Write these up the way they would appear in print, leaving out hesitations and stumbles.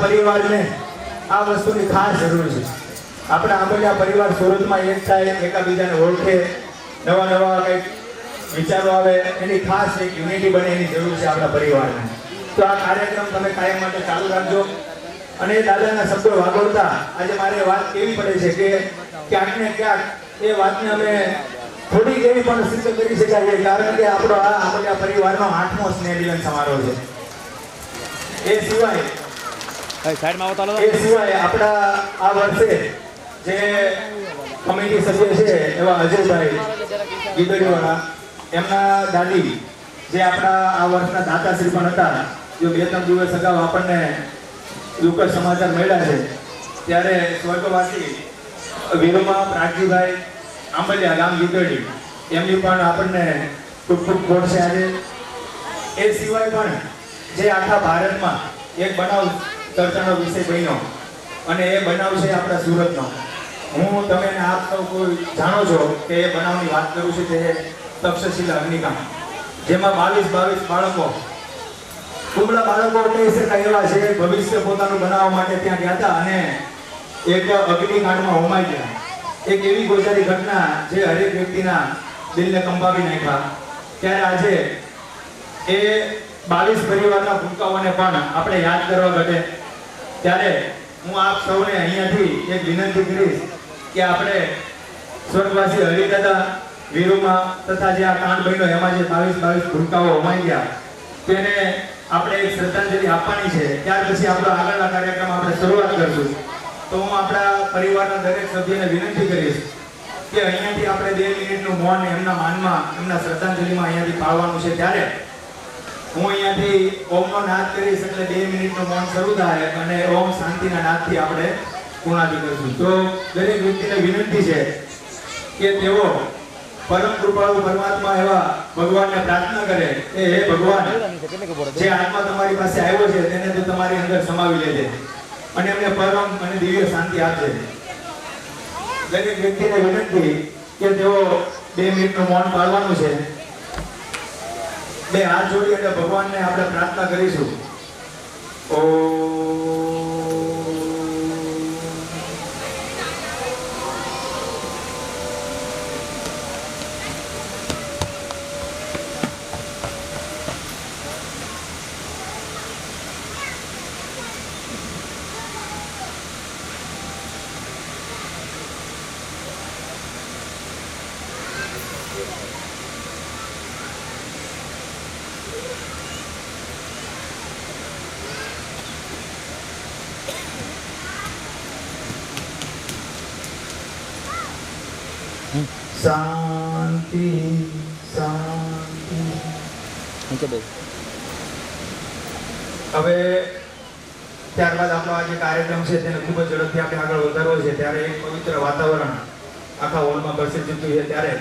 પરિવારને આ વસ્તુની ખાસ જરૂર છે. આપણા આંબલિયા પરિવાર સુરતમાં એક થાય, એકબીજાને ઓળખે, નવા નવા કંઈક વિચારો આવે, એની ખાસ એક યુનિટી બને એની જરૂર છે આપણા પરિવારને. તો આ કાર્યક્રમ તમે કાયમ માટે ચાલુ રાખજો. અને દાદાના શબ્દો વાગોળતા આજે મારે વાત કેવી પડે છે કે ક્યાંક ને ક્યાંક એ વાતને અમે થોડીક એવી પણ સિદ્ધ કરી શકાય છે, કારણ કે આપણો આ આંબલિયા પરિવારનો 8મો સ્નેહ મિલન સમારોહ છે. એ સિવાય આપણા આ વર્ષે જે કમિટી સભ્ય છે એવા અજયભાઈ ગીદડીવાળા, એમના દાદી જે આપણા આ વર્ષના દાતાશ્રી પણ હતા, જો 2-3 દિવસ અગાઉ આપણને દુઃખદ સમાચાર મળ્યા છે, ત્યારે સ્વર્ગવાસી વીરુમા પ્રાગજીભાઈ આંબલિયા ગામ ગીદડી, એમની પણ આપણને ખૂબ ખૂબ ખોટ છે આજે. એ સિવાય પણ જે આખા ભારતમાં એક બનાવ ચર્ચાનો વિષય બન્યો, અને એ બનાવ છે આપણા સુરતનો. હું તમે આપ સૌ કોઈ જાણો છો કે એ બનાવની વાત કરું છું, તે તક્ષશિલા અગ્નિકાંડ, જેમાં 22 બાળકો, કુમળા બાળકો કહી શકાય એવા છે, ભવિષ્ય પોતાનું બનાવવા માટે ત્યાં ગયા હતા અને એક અગ્નિકાંડમાં હોમાઈ ગયા. એક એવી ગોજારી ઘટના જે હરેક વ્યક્તિના દિલને કંપાવી નાખ્યા. ત્યારે આજે એ 22 પરિવારના ભૂલકાઓને પણ આપણે યાદ કરવા ઘટે, ત્યારે હું આપ સૌને અહીંયાથી એક વિનંતી કરીશ કે આપણે સ્વર્ગવાસી હરિદાદા, વીરુમા તથા જે આ કાંડ બન્યો એમાં જે 22 ભૂલકાઓ હોમાઈ ગયા, તેને આપણે એક શ્રદ્ધાંજલિ આપવાની છે. ત્યાર પછી આપણો આગળના કાર્યક્રમ આપણે શરૂઆત કરશું. તો હું આપણા પરિવારના દરેક સભ્યને વિનંતી કરીશ કે અહીંયાથી આપણે 2 મિનિટનું મૌન એમના માનમાં, એમના શ્રદ્ધાંજલિમાં અહીંયાથી પાળવાનું છે. ત્યારે હું અહીંયાથી ઓમનો નાદ કરીશ, એટલે 2 મિનિટનું મૌન શરૂ થાય અને ઓમ શાંતિના નાદથી આપણે પૂર્ણાહુતિ કરીશું. તો દરેક વ્યક્તિને વિનંતી છે કે તેઓ પરમ કૃપાળુ પરમાત્મા એવા ભગવાનને પ્રાર્થના કરે કે હે ભગવાન, જે આત્મા તમારી પાસે આવ્યો છે તેને તો તમારી અંદર સમાવી લેજે અને એમને પરમ અને દિવ્ય શાંતિ આપજે. દરેક વ્યક્તિને વિનંતી કે તેઓ 2 મિનિટનું મૌન પાળવાનું છે. 2 હાથ જોડી અને ભગવાનને આપણે પ્રાર્થના કરીશું. શાંતિ શાંતિ. હવે ત્યારબાદ આપણો આ જે કાર્યક્રમ છે તેને ખૂબ જ ઝડપથી આપણે આગળ વધારવો છે. ત્યારે એક પવિત્ર વાતાવરણ આખા હોલમાં પ્રસિદ્ધ થયું છે. ત્યારે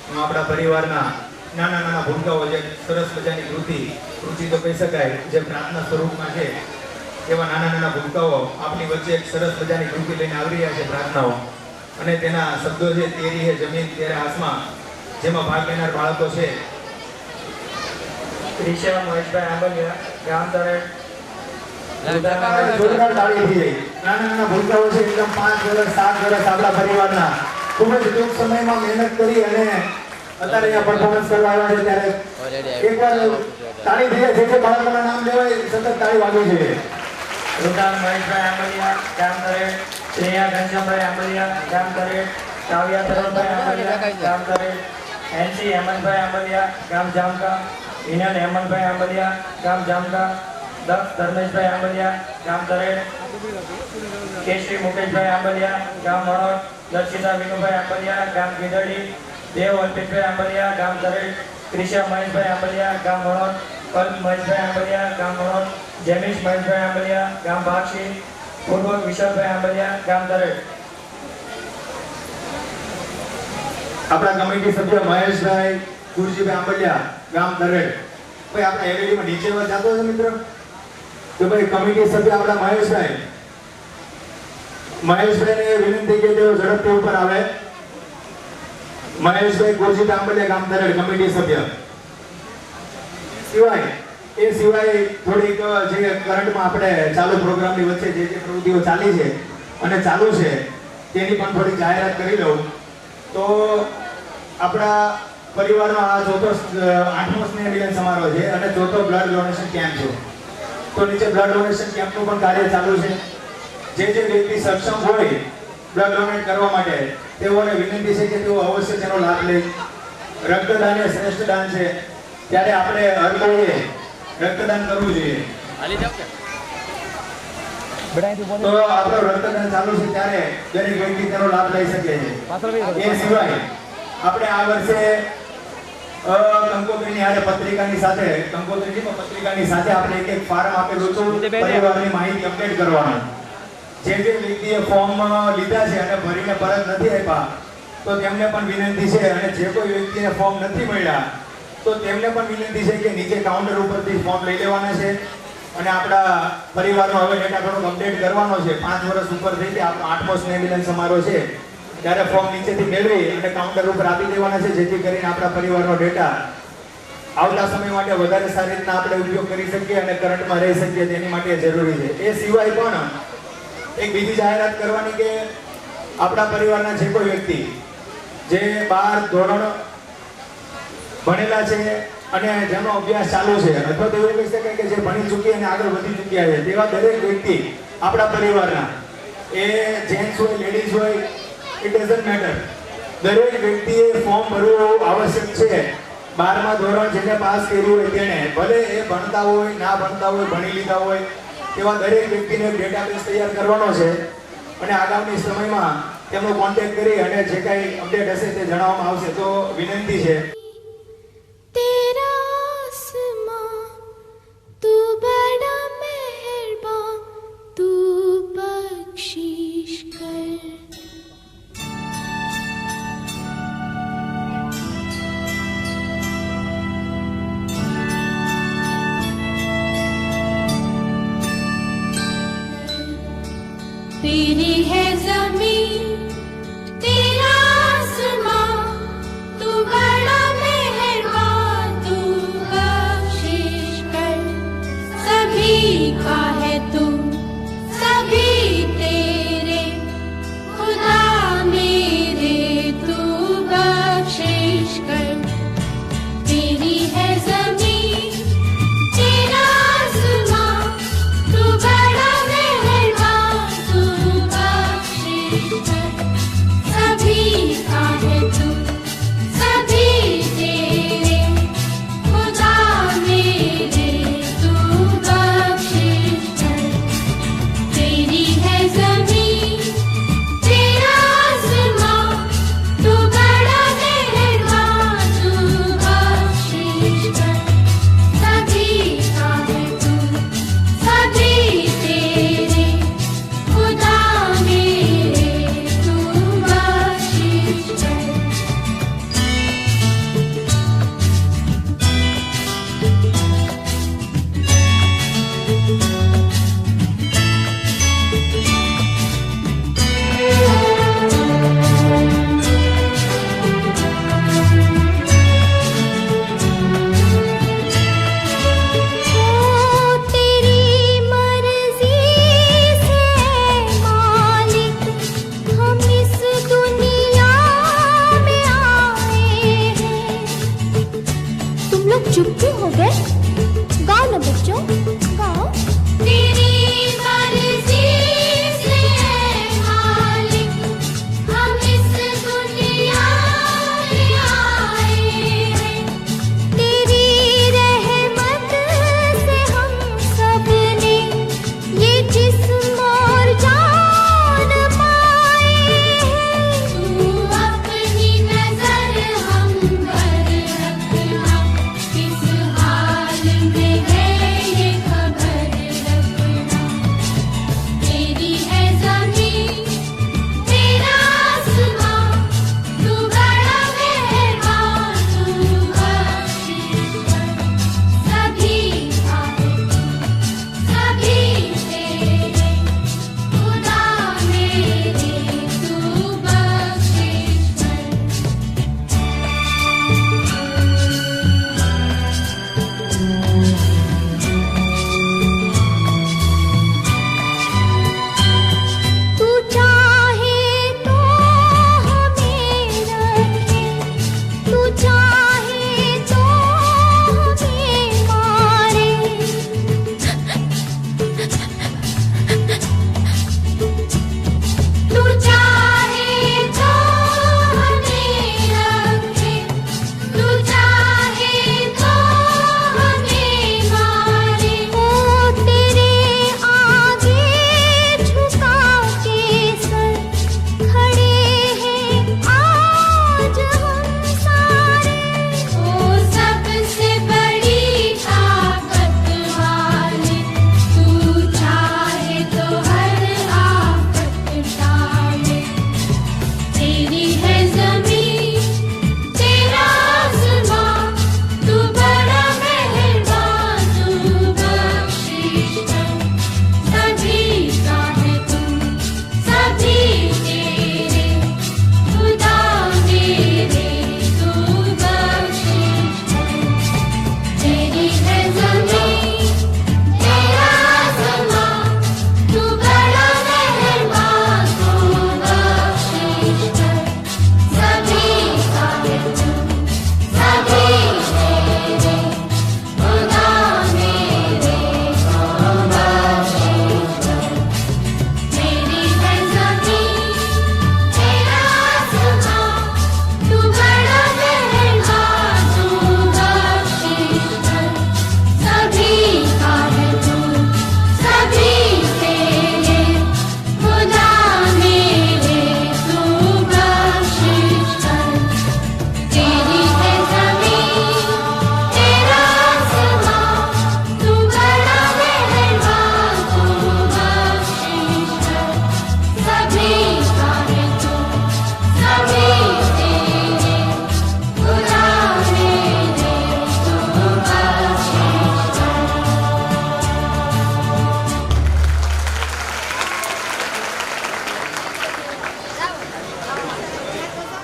હું આપણા પરિવારના નાના નાના ભૂલકાઓ, જે સરસ મજાની કૃતિ તો કહી શકાય, જે પ્રાર્થના સ્વરૂપમાં છે, એવા નાના નાના ભૂલકાઓ આપણી વચ્ચે એક સરસ મજાની કૃતિ લઈને આવી રહ્યા છે, પ્રાર્થનાઓ. અને તેના શબ્દો છે તેરી હે જમીન તેરે આસમાન, જેમાં ભાગ લેનાર બાળકો છે રિશા મહેશભાઈ આંબલિયા, ગામ તરેડ. જોરદાર તાળીથી નાના નાના ભૂલકાઓ છે, એકદમ 5 વર્ષ 7 વર્ષ આપણા પરિવારના ખૂબ જ ટૂંક સમયમાં મહેનત કરી અને અત્યારે અહીંયા પરફોર્મન્સ કરવા આવ્યા છે. ત્યારે એકવાર તાળી થઈ જાય, જે બાળકોના નામ લેવાય સતત તાળી વાગવી જોઈએ. રુદાન મહેશભાઈ આંબલિયા, ગામ તરેડ. શ્રેયા ઘનશ્યામભાઈ આંબલિયા, ગામ તરેડ. કાવ્યા તરુણભાઈ આંબલિયા, ગામ તરેડ. એનસી હેમંતભાઈ આંબલિયા, ગામ જામકા. વિનલ હેમંતભાઈ આંબલિયા, ગામ જામકા. દક્ષ ધર્મેશભાઈ આંબલિયા, ગામ તરેડ. કેશરી મુકેશભાઈ આંબલિયા, ગામ વણોદ. દર્શિતા વિનુભાઈ આંબલિયા, ગામ ગીદડી. દેવ અલ્પેશભાઈ આંબલિયા, ગામ તરેડ. ક્રિશા મહેશભાઈ આંબલિયા, ગામ વણોદ. કલ્પ મહેશભાઈ આંબલિયા, ગામ વણોદ. જેમીશ મહેશભાઈ આંબલિયા, ગામ ભાક્ષી. પૂર્વક વિશાલભાઈ આંબલિયા, ગામ તરેડ. આપણા કમિટી સભ્ય મહેશભાઈ ગુરજીભાઈ આંબલિયા, ગામ તરેડ. ભાઈ આપણા એલઈડીમાં નીચે વાત જાતો છે મિત્ર, તો ભાઈ કમિટી સભ્ય આપણા મહેશભાઈને વિનંતી કે તેઓ ઝડપથી ઉપર આવે. મહેશભાઈ ગુરજીભાઈ આંબલિયા, ગામ તરેડ, કમિટી સભ્ય. સિવાય એ સિવાય થોડીક જે કરંટમાં આપણે ચાલુ પ્રોગ્રામની વચ્ચે જે પ્રવૃત્તિઓ ચાલી છે અને ચાલુ છે તેની પણ થોડી જાહેરાત કરી લઉં તો આપણા પરિવારનો આ ચોથો 8મો સ્નેહ મિલન સમારોહ છે અને ચોથો બ્લડ ડોનેશન કેમ્પ છે. તો નીચે બ્લડ ડોનેશન કેમ્પનું પણ કાર્ય ચાલુ છે. જે વ્યક્તિ સક્ષમ હોય બ્લડ ડોનેટ કરવા માટે તેઓને વિનંતી છે કે તેઓ અવશ્ય તેનો લાભ લે. રક્તદાન એ શ્રેષ્ઠ દાન છે, ત્યારે આપણે હર કોઈએ રક્તદાન કરવું જોઈએ. તો આપણો રક્તદાન ચાલુ છે ત્યારે દરેક વ્યક્તિ તેનો લાભ લઈ શકે છે. એ સિવાય આપણે આ વર્ષે કંકોત્રીની હારે પત્રિકાની સાથે આપણે એક ફાર્મ આપેલું હતું પરિવારની માહિતી અપડેટ કરવાનું. જે વ્યક્તિએ ફોર્મ લીધા છે અને ભરીને પરત નથી આપ્યા તો તેમને પણ વિનંતી છે, અને જે કોઈ વ્યક્તિને ફોર્મ નથી મળ્યા તો તેમને પણ વિનંતી છે કે નીચે કાઉન્ટર ઉપરથી ફોર્મ લઈ લેવાના છે અને આપણા પરિવારનો હવે ડેટા થોડોક અપડેટ કરવાનો છે. 5 વર્ષ ઉપર થઈ ગયા આપણો 8મો સ્નેહ મિલન સમારોહ છે ત્યારે ફોર્મ નીચેથી મેળવી અને કાઉન્ટર ઉપર આપી દેવાના છે, જેથી કરીને આપણા પરિવારનો ડેટા આવતા સમય માટે વધારે સારી રીતના આપણે ઉપયોગ કરી શકીએ અને કરંટમાં રહી શકીએ તેની માટે જરૂરી છે. એ સિવાય પણ એક બીજી જાહેરાત કરવાની કે આપણા પરિવારના જે કોઈ વ્યક્તિ જે 12 ધોરણ ભણેલા છે અને જેનો અભ્યાસ ચાલુ છે અથવા તો એવું કહી શકાય કે જે ભણી ચૂકી અને આગળ વધી ચૂક્યા છે તેવા દરેક વ્યક્તિ આપણા પરિવારના, એ જેન્ટ્સ હોય લેડીઝ હોય ઇટ ડઝન્ટ મેટર, દરેક વ્યક્તિએ ફોર્મ ભરવું આવશ્યક છે. 12મા ધોરણ જેને પાસ કર્યું હોય તેણે, ભલે એ ભણતા હોય ના ભણતા હોય ભણી લીધા હોય, તેવા દરેક વ્યક્તિને ડેટાબેઝ તૈયાર કરવાનો છે અને આગામી સમયમાં તેમનો કોન્ટેક્ટ કરી અને જે કાંઈ અપડેટ હશે તે જણાવવામાં આવશે. તો વિનંતી છે. तेरी है ज़मीन तेरा आसमां, तू बड़ा मेहरबान, तू बख्शिश कर. सभी का है तू सभी तेरे, खुदा मेरे तू बख्शिश कर. तेरी है ज़मीन तेरा आसमां, तू बड़ा मेहरबान, तू बख्शिश कर.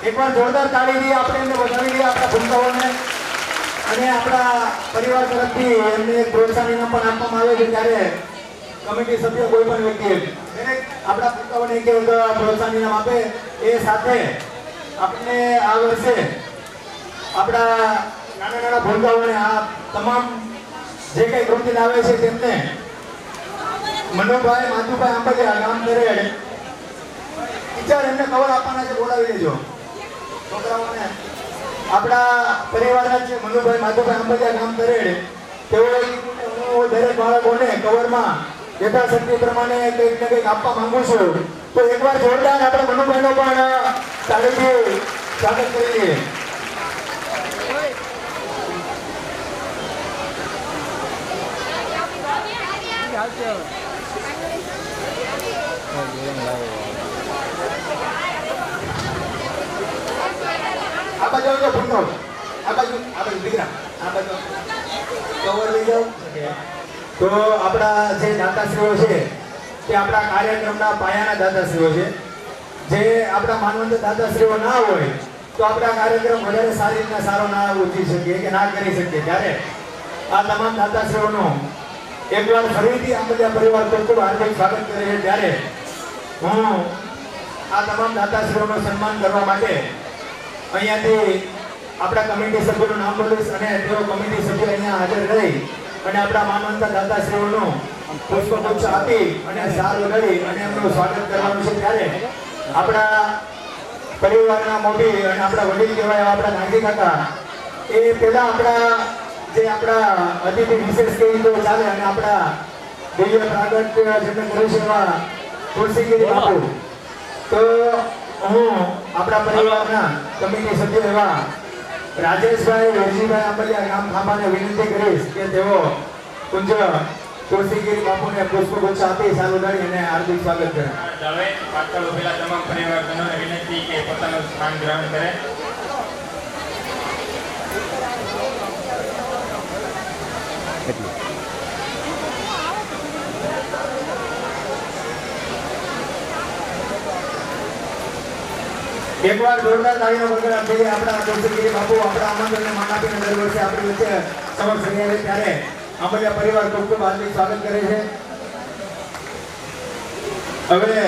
એકવાર જોરદાર તાળીથી આપણે એમને વધાવી લઈએ આપણા ભૂલકાઓને. અને આપણા પરિવાર તરફથી એમને એક પ્રોત્સાહન ઇનામ પણ આપવામાં આવે છે. ત્યારે કમિટી સભ્ય કોઈ પણ વ્યક્તિ દરેક આપણા ભૂલકાઓને એક પ્રોત્સાહન ઇનામ આપે. એ સાથે આપણે આ વર્ષે આપણા નાના નાના ભૂલકાઓને આ તમામ જે કઈ કૃતિ લાવે છે તેમને મનોભાઈ માધુભાઈ આંબલિયા ગામ દરેડ ટીચર એમને કવર આપવાના છે. બોલાવી લેજો છોકરાઓને. આપણા પરિવારના છે મનુભાઈ માધુભાઈ આંબલિયા ગામ દરેડ. તેઓએ હું દરેક બાળકોને કવરમાં યથાશક્તિ પ્રમાણે કંઈક ને કંઈક આપવા માંગુ છું. તો એકવાર જોરદાર આપણે મનુભાઈનો પણ તાળીથી સ્વાગત કરી લઈએ. આ બાજુ આવજો ભૂંડો. આ બાજુ દીકરા આ બાજુ કવર લઈ જાઓ. તો આપણા જે દાતાશ્રીઓ છે તે આપણા કાર્યક્રમના પાયાના દાતાશ્રીઓ છે. જે આપણા માનવંત દાતાશ્રીઓ ના હોય તો આપણા કાર્યક્રમ વધારે સારી રીતના સારો ના ઉઠી શકીએ કે ના કરી શકીએ. ત્યારે આ તમામ દાતાશ્રીઓનો એકવાર ફરીથી આંબલિયા પરિવાર ખૂબ હાર્દિક સ્વાગત કરે છે. ત્યારે હું આ તમામ દાતાશ્રીઓનું સન્માન કરવા માટે અહીંયાથી આપણા કમિટી સભ્યોનું નામ બોલીશ અને તેઓ કમિટી સભ્ય અહીંયા હાજર રહી અને આપણા માનવંતા દાતાશ્રીઓનું પુષ્પગુચ્છ આપી અને સાર લગાડી અને એમનું સ્વાગત કરવાનું છે. ત્યારે આપણા પરિવારના મોભી અને આપણા વડીલ કહેવાય આપણા ગાંધી કાકા એ પહેલા આપણા જે આપણા અતિથિ વિશેષ કહી તો ચાલે અને આપણા દિવ્ય પ્રાગટ્ય જેમને કર્યું છે એવા તુલસીગીરી બાપુ. તો હું આપણા પરિવારના કમિટી સભ્ય એવા રાજેશભાઈ વેરજીભાઈ આંબલિયા ગામ ખાંભાને વિનંતી કરીશ કે તેઓ પૂજ્ય તુલસીગીરી બાપુને પુષ્પગુચ્છ આપી સારું ગાડી અને હાર્દિક સ્વાગત કરે. હવે પાછળ ઉભેલા તમામ પરિવારજનોને વિનંતી કે પોતાનું સ્થાન ગ્રહણ કરે. એકવાર જોરદાર તાળીનો ગણગણાટ થઈ આપણા તુલસીગીરી બાપુ આપણા આમંત્રણને માન આપીને દર વર્ષે આપણી વચ્ચે સમક્ષ રહ્યા છે. ત્યારે આંબલિયા પરિવાર ખૂબ ખૂબ હાર્દિક સ્વાગત કરે છે. હવે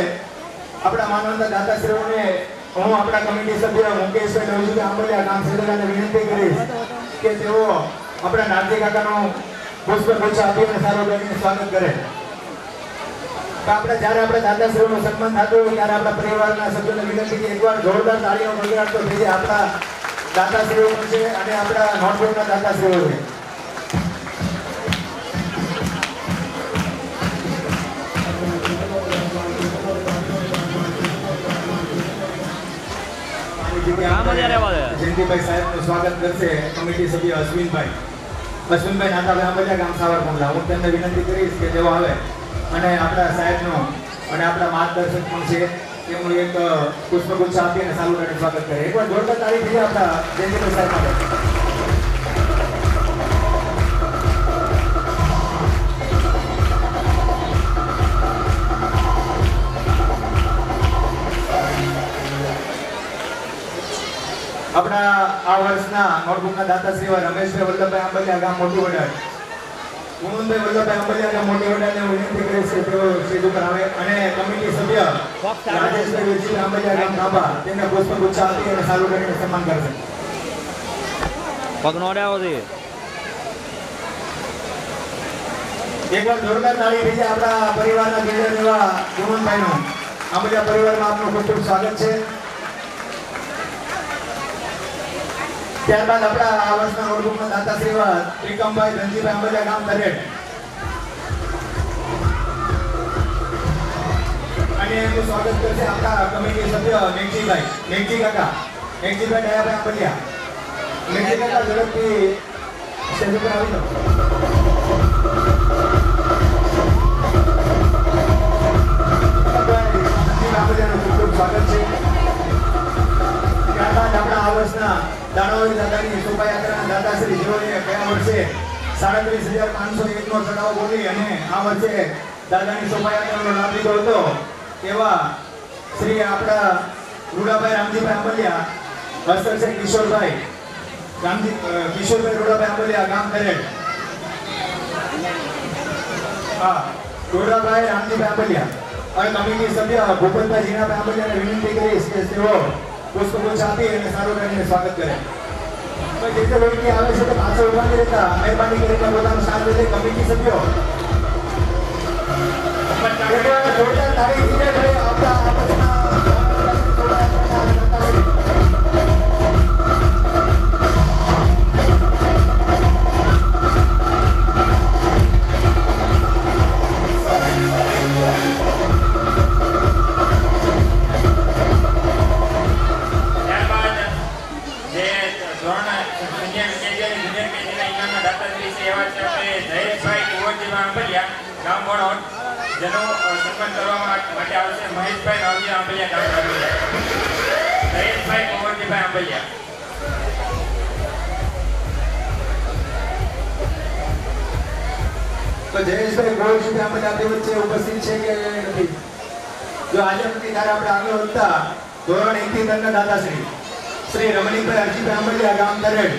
આપણા માનવંતા દાતાશ્રીઓને હું આપણા કમિટી સભ્ય મુકેશભાઈ નવજીભાઈ આંબલિયા ગામ સેદરાને વિનંતી કરીશ કે તેઓ આપણા નારજી કાકાનું પુષ્પગુચ્છ આપીને સારો કરીને સ્વાગત કરે. આપણે જ્યારે આપણે દાદાશ્રીઓનું સન્માન થતું હોય ત્યારે આપણા પરિવારના સભ્યોને વિનંતી કે એકવાર જોરદાર તાળીઓ ગણગણાટ તો થઈ જાય. આપણા દાતાશ્રીઓ છે અને આપણા નોટબુકના દાતાશ્રીઓ છે. જયંતિભાઈ સાહેબનું સ્વાગત કરશે કમિટી સભ્ય અશ્વિનભાઈ નાથાભાઈ આંબલિયા ગામ સાવરકુંડલા. હું તેમને વિનંતી કરીશ કે તેઓ આવે અને આપણા સાહેબનો અને આપણા માર્ગદર્શક પણ છે તેમનું એક પુષ્પગુચ્છ આપી અને સારું કરીને સ્વાગત કરે. એકવાર જોરદાર તાળી થઈ આપણા જયંતિભાઈ સાહેબ માટે. આપણા આ વર્ષના નોટબુકના દાતાશ્રી રમેશભાઈ વલ્લભભાઈ આંબલિયા ગામ મોટી વડાળ, ગુણવંતભાઈ વલ્લભભાઈ આંબલિયા ગામ મોટી વડાળને વિનંતી કરે છે તેઓ સ્ટેજ ઉપર આવે અને કમિટી સભ્ય રાજેશભાઈ વેચી આંબલિયા ગામ ખાંભા તેમને પુષ્પગુચ્છ આપી અને સારું કરીને સન્માન કરશે. એકવાર જોરદાર તાળી થઈ જાય આપણા પરિવારના બિલ્ડર એવા ગુણવંતભાઈનું આંબલિયા પરિવારમાં આપનું ખૂબ ખૂબ સ્વાગત છે. ત્યારબાદ આપણા આ વર્ષના નોટબુકના દાતાશ્રી ત્રિકમભાઈ ધનજીભાઈ આંબલિયા ગામ દરેડ અને એમનું સ્વાગત કરશે આપણા કમિટી સભ્ય મેઘજી કાકા ડાયાભાઈ આંબલિયા. મેઘજી કાકા ઝડપથી સ્ટેજ ઉપર આવી જાઓ. આંબલિયાનું ખૂબ ખૂબ સ્વાગત છે. ત્યારબાદ આપણા આ વર્ષના દાણોરી દાદાની શોભાયાત્રાના દાદાશ્રી જેઓએ ગયા વર્ષે 37,501 નો ચઢાવો બોલી અને આ વર્ષે દાદાની શોભાયાત્રાનો લાભ લીધો હતો એવા શ્રી આપણા રૂડાભાઈ રામજીભાઈ આંબલિયા માસ્ટર છે કિશોરભાઈ કિશોરભાઈ રોડાભાઈ આંબલિયા ગામ કરેડ. હા, રોડાભાઈ રામજીભાઈ આંબલિયા અને કમિટી સભ્ય ભૂપતભાઈ જીણાભાઈ આંબલિયાને વિનંતી કરીશ કે તેઓ પુષ્પગુચ્છ આપી અને સારું કરીને સ્વાગત કરે. તો જે તે વ્યક્તિ આવે છે તે પાછળ ઉભા નહીં રહેતા મહેરબાની કરીને પોતાનો સાથ દે. કમિટી સભ્યો જોરદાર તાળીથી આપણા જેનું સન્માન કરવા માટે આવશે મહેશભાઈ રાવજી આંબલિયા ગામ જયેશભાઈ કુંવરજીભાઈ આંબલિયા. તો જયેશભાઈ કુંવરજીભાઈ આંબલિયા આપણી વચ્ચે ઉપસ્થિત છે કે નથી? જો આજે નથી ત્યારે આપણે આગળ વધતા ધોરણ 1 થી 3 ના દાદાશ્રી શ્રી રમણીકભાઈ અરજીભાઈ આંબલિયા ગામ દરેડ.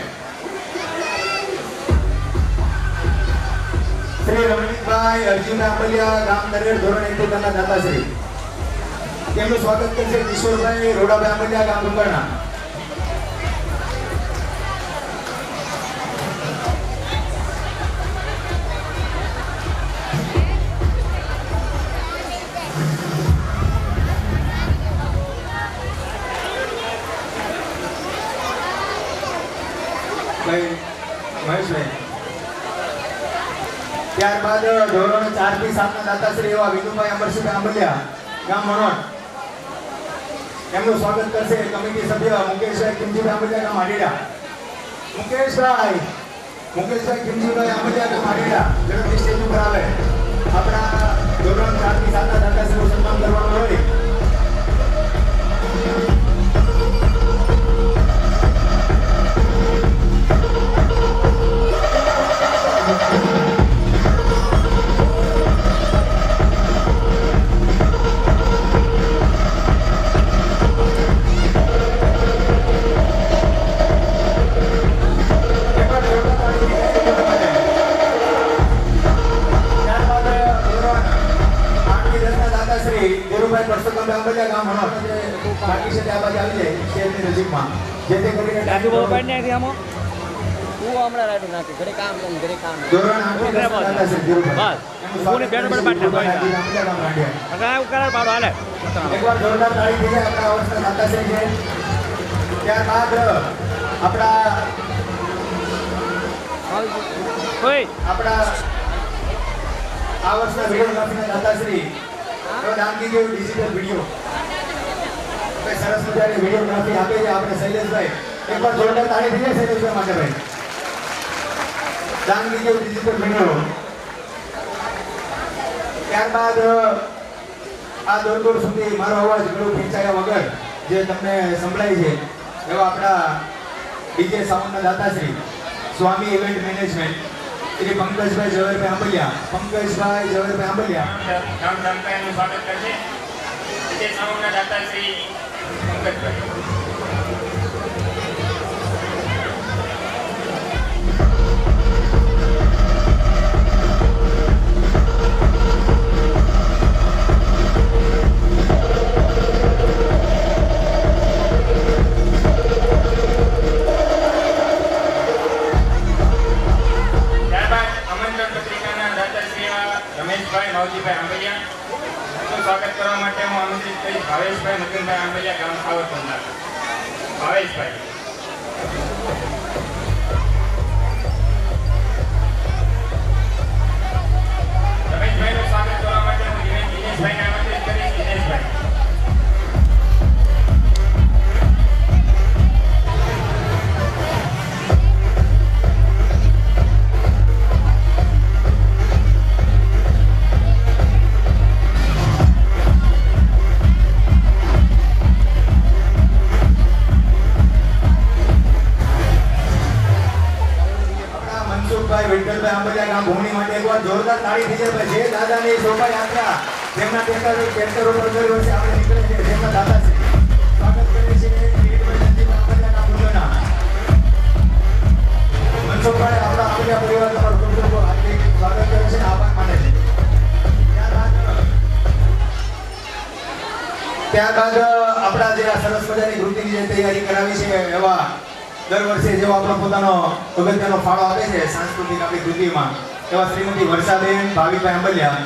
શ્રી રમણીકભાઈ અરજીભાઈ આંબલિયા ગામ દરેડ ધોરણ 1 થી 3 ના દાદાશ્રી. તેમનું સ્વાગત કરશે કિશોરભાઈ રોડાભાઈ આંબલિયા ગામ ઉકરણા. મહેશભાઈ. ત્યારબાદ ધોરણ 4 થી 7 ના દાતાશ્રી એવા વિનુભાઈ અમરસિંહભાઈ આંબલિયા ગામ મણોટ. એમનું સ્વાગત કરશે કમિટી સભ્ય મુકેશભાઈ કિમજીભાઈ આંબલિયા ગામ આડેડા. મુકેશભાઈ કિમજીભાઈ આંબલિયા ગામ આડેડા ઝડપથી સ્ટેજ ઉપર આવે. આપણા ધોરણ 4 થી 7 ના દાતાશ્રીનું સન્માન કરવાનું હોય. બાકી છે ત્યાં બાજુ આવી જાય શહેરની નજીકમાં જેથી કરીને રાજુ બાબુ પાડી નાખી આમાં હું હમણાં રાડું નાખી ઘરે કામ ઘરે કામ ધોરણ 8 થી 10 ના દાદાશ્રી ધીરુભાઈ. બસ હું બેડ બેડ પાડી નાખો અગા ઉકાળ પાડો હાલે એકવાર જોરદાર તાળી થઈ જાય આપણા વર્ષના દાદાશ્રી છે. ત્યારબાદ આપણા આ વર્ષના વિડીયોગ્રાફીના દાદાશ્રી દાનગી જેવું ડિજિટલ વિડીયો સરસ મજાની વિડીયોગ્રાફી આપે છે આપણે શૈલેષભાઈ. એકવાર જોરદાર તાળી થઈ જાય શૈલેષભાઈ માટે ભાઈ. દાનગી જેવું ડિજિટલ વિડીયો. ત્યારબાદ આ દૂર દૂર સુધી મારો અવાજ ગળું ખેંચાયા વગર જે તમને સંભળાય છે એવા આપણા ડીજે સાઉન્ડના દાતાશ્રી સ્વામી ઇવેન્ટ મેનેજમેન્ટ શ્રી પંકજભાઈ ઝવેરભાઈ આંબલિયા. પંકજભાઈ ઝવેરભાઈ આંબલિયા ગામ જામકાનું સ્વાગત કરશે ડીજે સાઉન્ડના દાતાશ્રી પંકજભાઈ. રમેશભાઈ નવજીભાઈ આંબલિયા સ્વાગત કરવા માટે હું આમંત્રિત કરીશ ભાવેશભાઈ મગનભાઈ આંબલિયા ગામ સાવરકુંડલા. ભાવેશભાઈ. રમેશભાઈનું સ્વાગત કરવા માટે હું દિનેશભાઈને આમંત્રિત કરીશ. દિનેશભાઈ. વિઠ્ઠલભાઈ આંબલિયા ગામ ભૂમિ માટે એકવાર જોરદાર તાળી થઈ જાય. જે દાદાની શોભાયાત્રા તેમના ટ્રેક્ટર ઉપર ગઈ વર્ષે આપણે નીકળે છે તેમના દાદા છે સ્વાગત કરે છે કિરીટભાઈ નંદીભાઈ આંબલિયા કિશોરભાઈ આપણા આંબલિયા પરિવાર તમારું ખૂબ ખૂબ હાર્દિક સ્વાગત કરે છે, આભાર માને છે. ત્યારબાદ આપણા જે આ સરસ મજાની કૃતિની જે તૈયારી કરાવી છે એવા દર વર્ષે જેવો આપણો પોતાનો અગત્યનો ફાળો આપે છે સાંસ્કૃતિક આપણી કૃતિમાં એવા શ્રીમતી વર્ષાબેન ભાવિભાઈ આંબલિયા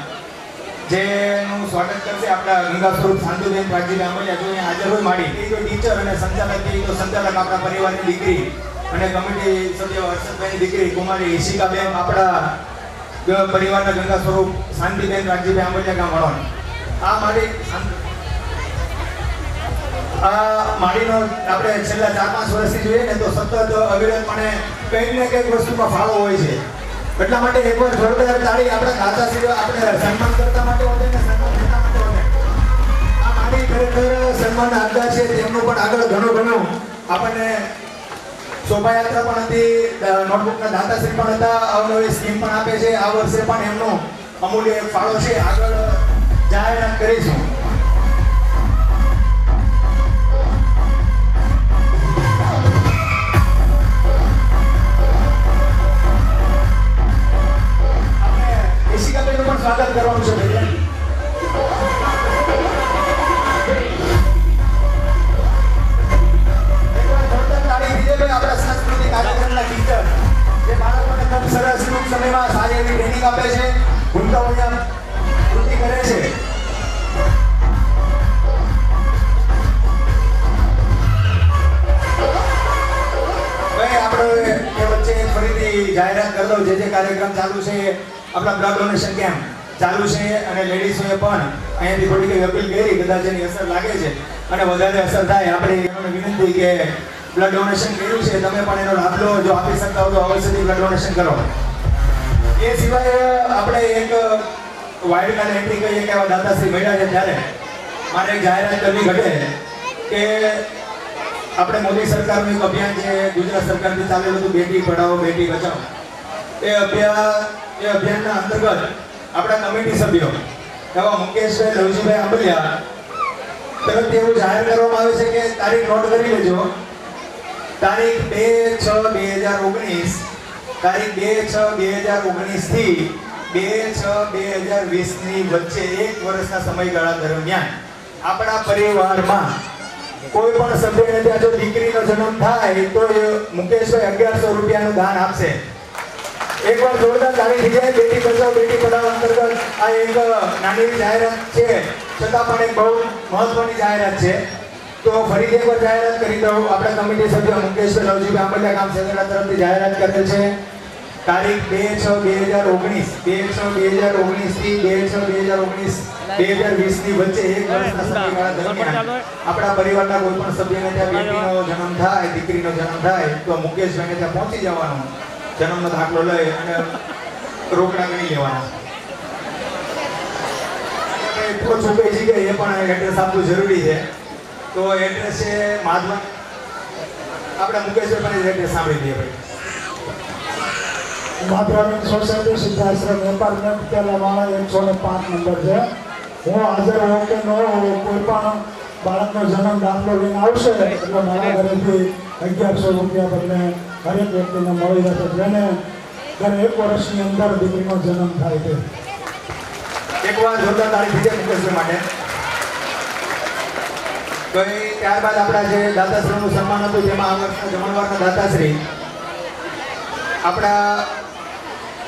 જેનું સ્વાગત કરશે આપણા ગંગા સ્વરૂપ શાંતુબેન પ્રાગજીભાઈ આંબલિયા જો અહીંયા હાજર હોય માડી એ તો ટીચર અને સંચાલક એ તો સંચાલક આપણા પરિવારની દીકરી અને કમિટી સભ્ય હર્ષદભાઈની દીકરી કુમારી ઈશિકાબેન આપણા પરિવારના ગંગા સ્વરૂપ શાંતિબેન પ્રાગજીભાઈ આંબલિયા ગામ વડોન આ માડી આ માડીનો આપણે છેલ્લા 4-5 વર્ષથી જોઈએ ને તો સતત અવિરતપણે કંઈક ને કંઈક વસ્તુમાં ફાળો હોય છે. એટલા માટે એકવાર જોરદાર તાળી આપણા દાતાશ્રીઓ આપણે સન્માન કરતા માટે હોતે ને સન્માન કરતા માટે હોતે. આ માડી ખરેખર સન્માન આપતા છે તેમનું પણ આગળ ઘણું આપણને શોભાયાત્રા પણ હતી, નોટબુકના દાતાશ્રી પણ હતા, અવનવી સ્કીમ પણ આપે છે. આ વર્ષે પણ એમનો અમૂલ્ય એક ફાળો છે, આગળ જાહેરાત કરીશું. ઈશિકાબેનનું પણ સ્વાગત કરવાનું છે ભાઈ. એકવાર જોરદાર તાળી દીજે ભાઈ આપણા સાંસ્કૃતિક કાર્યક્રમના ટીચર જે બાળકોને ખૂબ સરસ ટૂંક સમયમાં સારી એવી ટ્રેનિંગ આપે છે, ભૂલકાઓ અહીંયા કૃતિ કરે છે. ભાઈ આપણે એ વચ્ચે ફરીથી જાહેરાત કરી દઉં જે કાર્યક્રમ ચાલુ છે આપણા બ્લડ ડોનેશન કેમ્પ ચાલુ છે અને લેડીઝોએ પણ અહીંયાથી થોડી કંઈ અપીલ કરી કદાચ એની અસર લાગે છે અને વધારે અસર થાય આપણે એમને વિનંતી કે બ્લડ ડોનેશન કર્યું છે તમે પણ એનો લાભ લો, જો આપી શકતા હો તો અવશ્યથી બ્લડ ડોનેશન કરો. એ સિવાય આપણે એક વાઇલ્ડ કાર્ડ એન્ટ્રી કહીએ કે એવા દાતાશ્રી મળ્યા છે ત્યારે મારે એક જાહેરાત કરવી ઘટે કે આપણે મોદી સરકારનું એક અભિયાન છે ગુજરાત સરકારથી ચાલેલું હતું બેટી પઢાઓ બેટી બચાવો. એ અભિયાનના અંતર્ગત આપણા કમિટી સભ્યો એવા મુકેશભાઈ લવજીભાઈ આંબલિયા તરફથી એવું જાહેર કરવામાં આવે છે કે તારીખ નોટ કરી લેજો. તારીખ 2/6/2019 તારીખ 2/6/2019 થી 2/6/2020 ની વચ્ચે એક વર્ષના સમયગાળા દરમિયાન આપણા પરિવારમાં કોઈ પણ સભ્યને ત્યાં જો દીકરીનો જન્મ થાય તો મુકેશભાઈ 1100 રૂપિયાનું દાન આપશે. એકવાર જોરદાર તાળી થઈ જાય. બેટી બચાવો બેટી પઢાઓ અંતર્ગત આ એક નાની જાહેરાત છે છતાં પણ એક બહુ મહત્વની જાહેરાત છે. તો ફરીથી એકવાર જાહેરાત કરી દઉં. આપણા કમિટી સભ્ય મુકેશભાઈ લવજીભાઈ આંબલિયા ગામ સેન્દ્રા તરફથી જાહેરાત કરેલ છે. તારીખ 2/6/2019 2/6/2019 થી 2/6/2019 2020 ની વચ્ચે એક વર્ષના સમયગાળા દરમિયાન આપણા પરિવારના કોઈ પણ સભ્યને ત્યાં બેટીનો જન્મ થાય દીકરીનો જન્મ થાય તો મુકેશભાઈને ત્યાં પહોંચી જવાનું, જન્મનો દાખલો લઈ અને રોકડા ગણી લેવાના. છોકરી જી ગઈ એ પણ એડ્રેસ આપવું જરૂરી છે. તો એડ્રેસ છે માધવન. આપણે મુકેશભાઈ પણ એડ્રેસ સાંભળી દઈએ ભાઈ. માધવાનંદ સોસાયટી સિદ્ધાશ્રમ એપાર્ટમેન્ટ પેલાવાળા 105 નંબર છે. હું હાજર હોઉં કે ન હોઉં કોઈ પણ બાળકનો જન્મ દાખલો લઈને આવશે એટલે મારા ઘરેથી 1100 રૂપિયા તમને દરેક વ્યક્તિને મળી જશે જેને દર 1 વર્ષની અંદર દીકરીનો જન્મ થાય છે. એકવાર જોરદાર તાળી થઈ જાય મુકેશભાઈ માટે. તો ત્યારબાદ આપણા જે દાતાશ્રીનું સન્માન હતું જેમાં આ વર્ષના જમણવારના દાતાશ્રી આપણા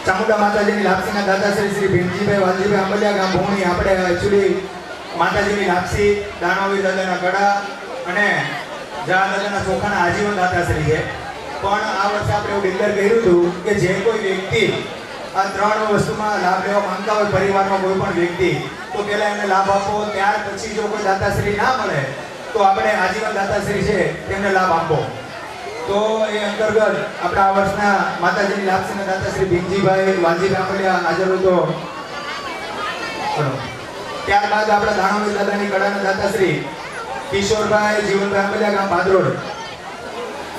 ચામુંડા માતાજીની લાપસીના દાતાશ્રી શ્રી ભીમજીભાઈ વાલજીભાઈ આંબલિયા ગામ ભૂણી આપણે એકચ્યુઅલી માતાજીની લાપસી દાનવી દાદાના કડા અને જા દાદાના ચોખાના આજીવન દાતાશ્રી છે. પણ આ વર્ષે આપણે એવું ડિક્લેર કર્યું હતું કે જે કોઈ વ્યક્તિ આ 3 વસ્તુમાં લાભ લેવા માંગતા હોય પરિવારમાં કોઈ પણ વ્યક્તિ તો પહેલા એમને લાભ આપો, ત્યાર પછી જો કોઈ દાતાશ્રી ના મળે તો આપણે આજીવન દાતાશ્રી છે તેમને લાભ આપો. તો એ અંતર્ગત આપણા આ વર્ષના માતાજીની લાપસીના દાતાશ્રી ભીમજીભાઈ વાલજીભાઈ આંબલિયા હાજર હતો. ત્યારબાદ આપણા દાણોવી દાદાની કડાના દાતાશ્રી કિશોરભાઈ જીવનભાઈ આંબલિયા ગામ ભાદરોડ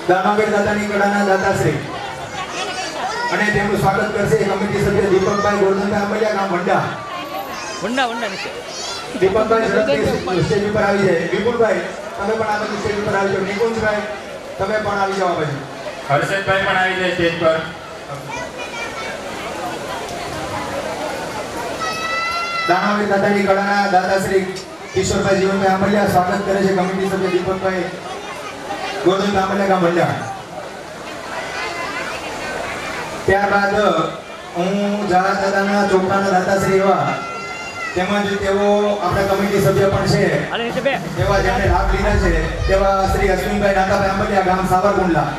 દાણોવી દાદાની કડાના દાતાશ્રી અને તેમનું સ્વાગત કરશે કમિટી સભ્ય દીપકભાઈ ગોરધનભાઈ આંબલિયા ગામ વંડા. દીપકભાઈ ઝડપથી સ્ટેજ ઉપર આવી જાય. વિપુલભાઈ તમે પણ આ બધું સ્ટેજ ઉપર આવી જાઓ. નિકુંજભાઈ તમે પણ આવી જાઓ. પછી હર્ષદભાઈ પણ આવી જાય સ્ટેજ પર. દાણાવીર દાદાની કળાના દાદા શ્રી કિશોરભાઈ જીવનભાઈ આંબલિયા સ્વાગત કરે છે કમિટી સભ્ય દીપકભાઈ ગોવિંદ આંબલિયા ગામ વલ્યા. ત્યારબાદ હું જારા દાદાના ચોપડાના દાદાશ્રી એવા તેમજ તેઓ આપણા કમિટી સભ્ય પણ છે એવા જેમને લાભ લીધા છે તેવા શ્રી અશ્વિનભાઈ નાથાભાઈ આંબલિયા ગામ સાવરકુંડલા.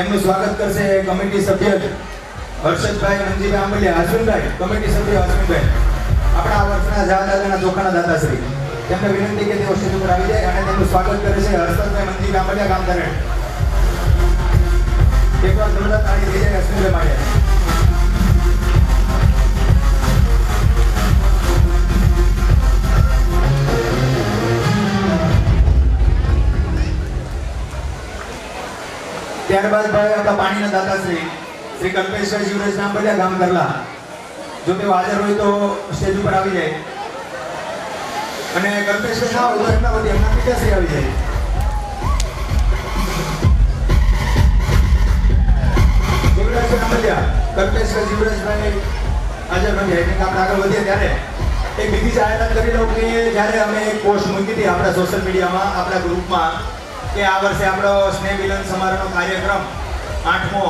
એમનું સ્વાગત કરશે કમિટી સભ્ય હર્ષદભાઈ મંજીભાઈ આંબલિયા. અશ્વિનભાઈ કમિટી સભ્ય અશ્વિનભાઈ આપણા આ વર્ષના જારા દાદાના ચોખાના દાદાશ્રી. તેમને વિનંતી કે તેઓ સ્ટેજ ઉપર આવી જાય અને તેમનું સ્વાગત કરે છે હર્ષદભાઈ મંજીભાઈ આંબલિયા ગામ ધરેડ. એકવાર જોરદાર તાળી થઈ જાય અશ્વિનભાઈ માટે. ત્યારબાદ ભાઈ આપણા પાણીના દાતાશ્રી શ્રી કલ્પેશભાઈ જીવરાજ આંબલિયા ગામ કરલા. જો તેઓ હાજર હોય તો સ્ટેજ ઉપર આવી જાય અને કલ્પેશભાઈ ના હોય તો એમના વતી એમના પિતાશ્રી આવી જાય. કલ્પેશભાઈ જીવરાજભાઈ હાજર નથી. એટલે આપણે આગળ વધીએ ત્યારે એક બીજી જાહેરાત કરી દઉં કે જ્યારે અમે એક પોસ્ટ મૂકી હતી આપણા સોશિયલ મીડિયામાં આપણા ગ્રુપમાં કે આ વર્ષે આપણો સ્નેહ મિલન સમારોહનો કાર્યક્રમ 8મો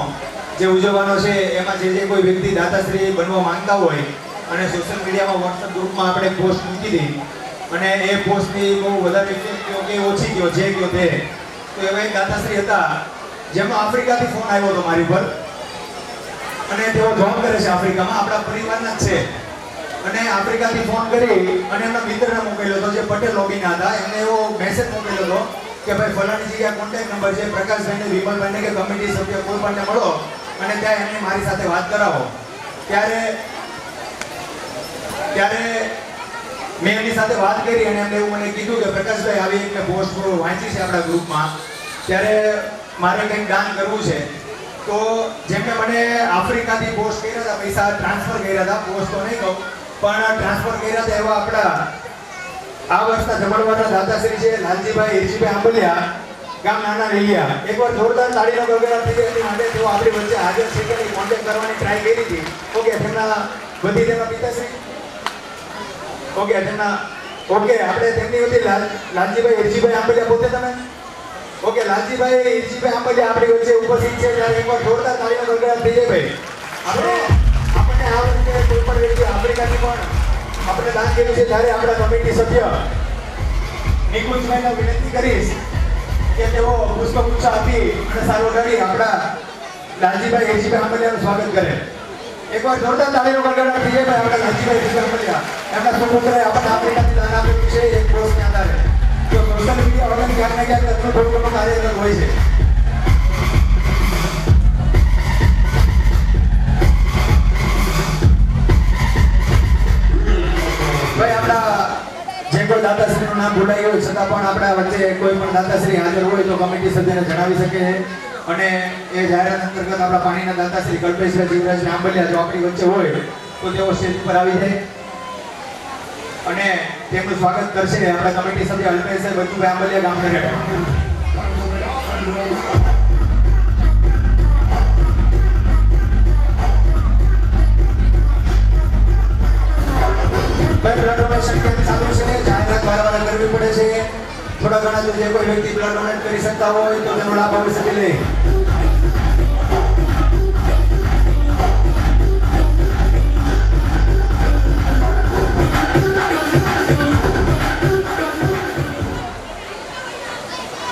જે ઉજવવાનો છે એમાં જે કોઈ વ્યક્તિ દાતાશ્રી બનવા માંગતા હોય અને સોશિયલ મીડિયામાં વોટ્સએપ ગ્રુપમાં આપણે પોસ્ટ મૂકી હતી અને એ પોસ્ટની બહુ વધારે કયો કે ઓછી કયો જે કયો તે તો એવા એક દાતાશ્રી હતા જેમાં આફ્રિકાથી ફોન આવ્યો હતો મારી પર અને તેઓ જોબ કરે છે આફ્રિકામાં, આપણા પરિવારના જ છે. અને આફ્રિકાથી ફોન કરી અને એમના મિત્રને મોકલ્યો હતો જે પટેલ લોબીના હતા. એમને એવો મેસેજ મોકલ્યો હતો કે ભાઈ ફલાણી જગ્યા કોન્ટેક્ટ નંબર છે પ્રકાશભાઈને વિમલભાઈને કે કમિટી સભ્ય કોઈ પણને મળો અને ત્યાં એમને મારી સાથે વાત કરાવો. ત્યારે મેં એમની સાથે વાત કરી અને એમને એવું મને કીધું કે પ્રકાશભાઈ આવી એક પોસ્ટ વાંચી છે આપણા ગ્રુપમાં, ત્યારે મારે કંઈક દાન કરવું છે. તો જેમને મને આફ્રિકાથી પોસ્ટ કર્યા હતા, પૈસા ટ્રાન્સફર કર્યા હતા, પોસ્ટ તો નહીં કહું પણ ટ્રાન્સફર કર્યા હતા એવા આપણા આ વર્ષના જમણવારના દાદાશ્રી છે લાલજીભાઈ હિરજીભાઈ આંબલિયા ગામ નાના રેલિયા. એકવાર જોરદાર તાળીનો ગગડાટ થઈ હતી માટે તેઓ આપણી વચ્ચે હાજર છે કે કોન્ટેક્ટ કરવાની ટ્રાય કરી હતી. ઓકે તેમના બધી તેમના પિતાશ્રી ઓકે આપણે તેમની વતી લાલજીભાઈ હિરજીભાઈ આંબલિયા પોતે તમે ઓકે લાલજીભાઈ હિરજીભાઈ આંબલિયા આપણી વચ્ચે ઉપસ્થિત છે. ત્યારે એકવાર જોરદાર તાળીનો ગગડાટ થઈ જાય ભાઈ. આપણે આ વખતે કોઈ પણ વ્યક્તિ આફ્રિકાથી પણ આપણે દાન કર્યું છે ત્યારે આપણા કમિટી સભ્ય નિકુંજભાઈને વિનંતી કરીશ કે તેઓ પુષ્પગુચ્છ આપી અને સારો કરી આપણા લાલજીભાઈ હિરજીભાઈ આંબલિયાનું સ્વાગત કરે. એકવાર જોરદાર તાળીનો ગગડાટ થઈ જાય ભાઈ. આપણા લાલજીભાઈ હિરજીભાઈ આંબલિયા એમના સુપુત્રએ આપણને આફ્રિકાથી દાન આપ્યું છે એક પોસ્ટના આધારે. તો સોશિયલ મીડિયા વગર ક્યાંક ને ક્યાંક થોડું ઘણું કાર્ય હોય છે. ભાઈ આપણા જે કોઈ દાતાશ્રીનું નામ ભૂલાઈ હોય છતાં પણ આપણા વચ્ચે કોઈ પણ દાતાશ્રી હાજર હોય તો કમિટી સભ્યને જણાવી શકે છે. અને એ જાહેરાત અંતર્ગત આપણા પાણીના દાતાશ્રી કલ્પેશભાઈ જીવરાજ આંબલિયા જો આપણી વચ્ચે હોય તો તેઓ સ્ટેજ પર આવી જાય અને તેમનું સ્વાગત કરશે આપણા કમિટી સભ્ય અલ્પેશભાઈ બચુભાઈ આંબલિયા ગામ ધરેડ. બ્લડ ડોનેશન કેમ્પ ચાલુ છે. જાહેરાત વારંવાર કરવી પડે છે. થોડા ઘણા જે કોઈ વ્યક્તિ બ્લડ ડોનેટ કરી શકતા હોય તો તેનો લાભ આવી શકે લે.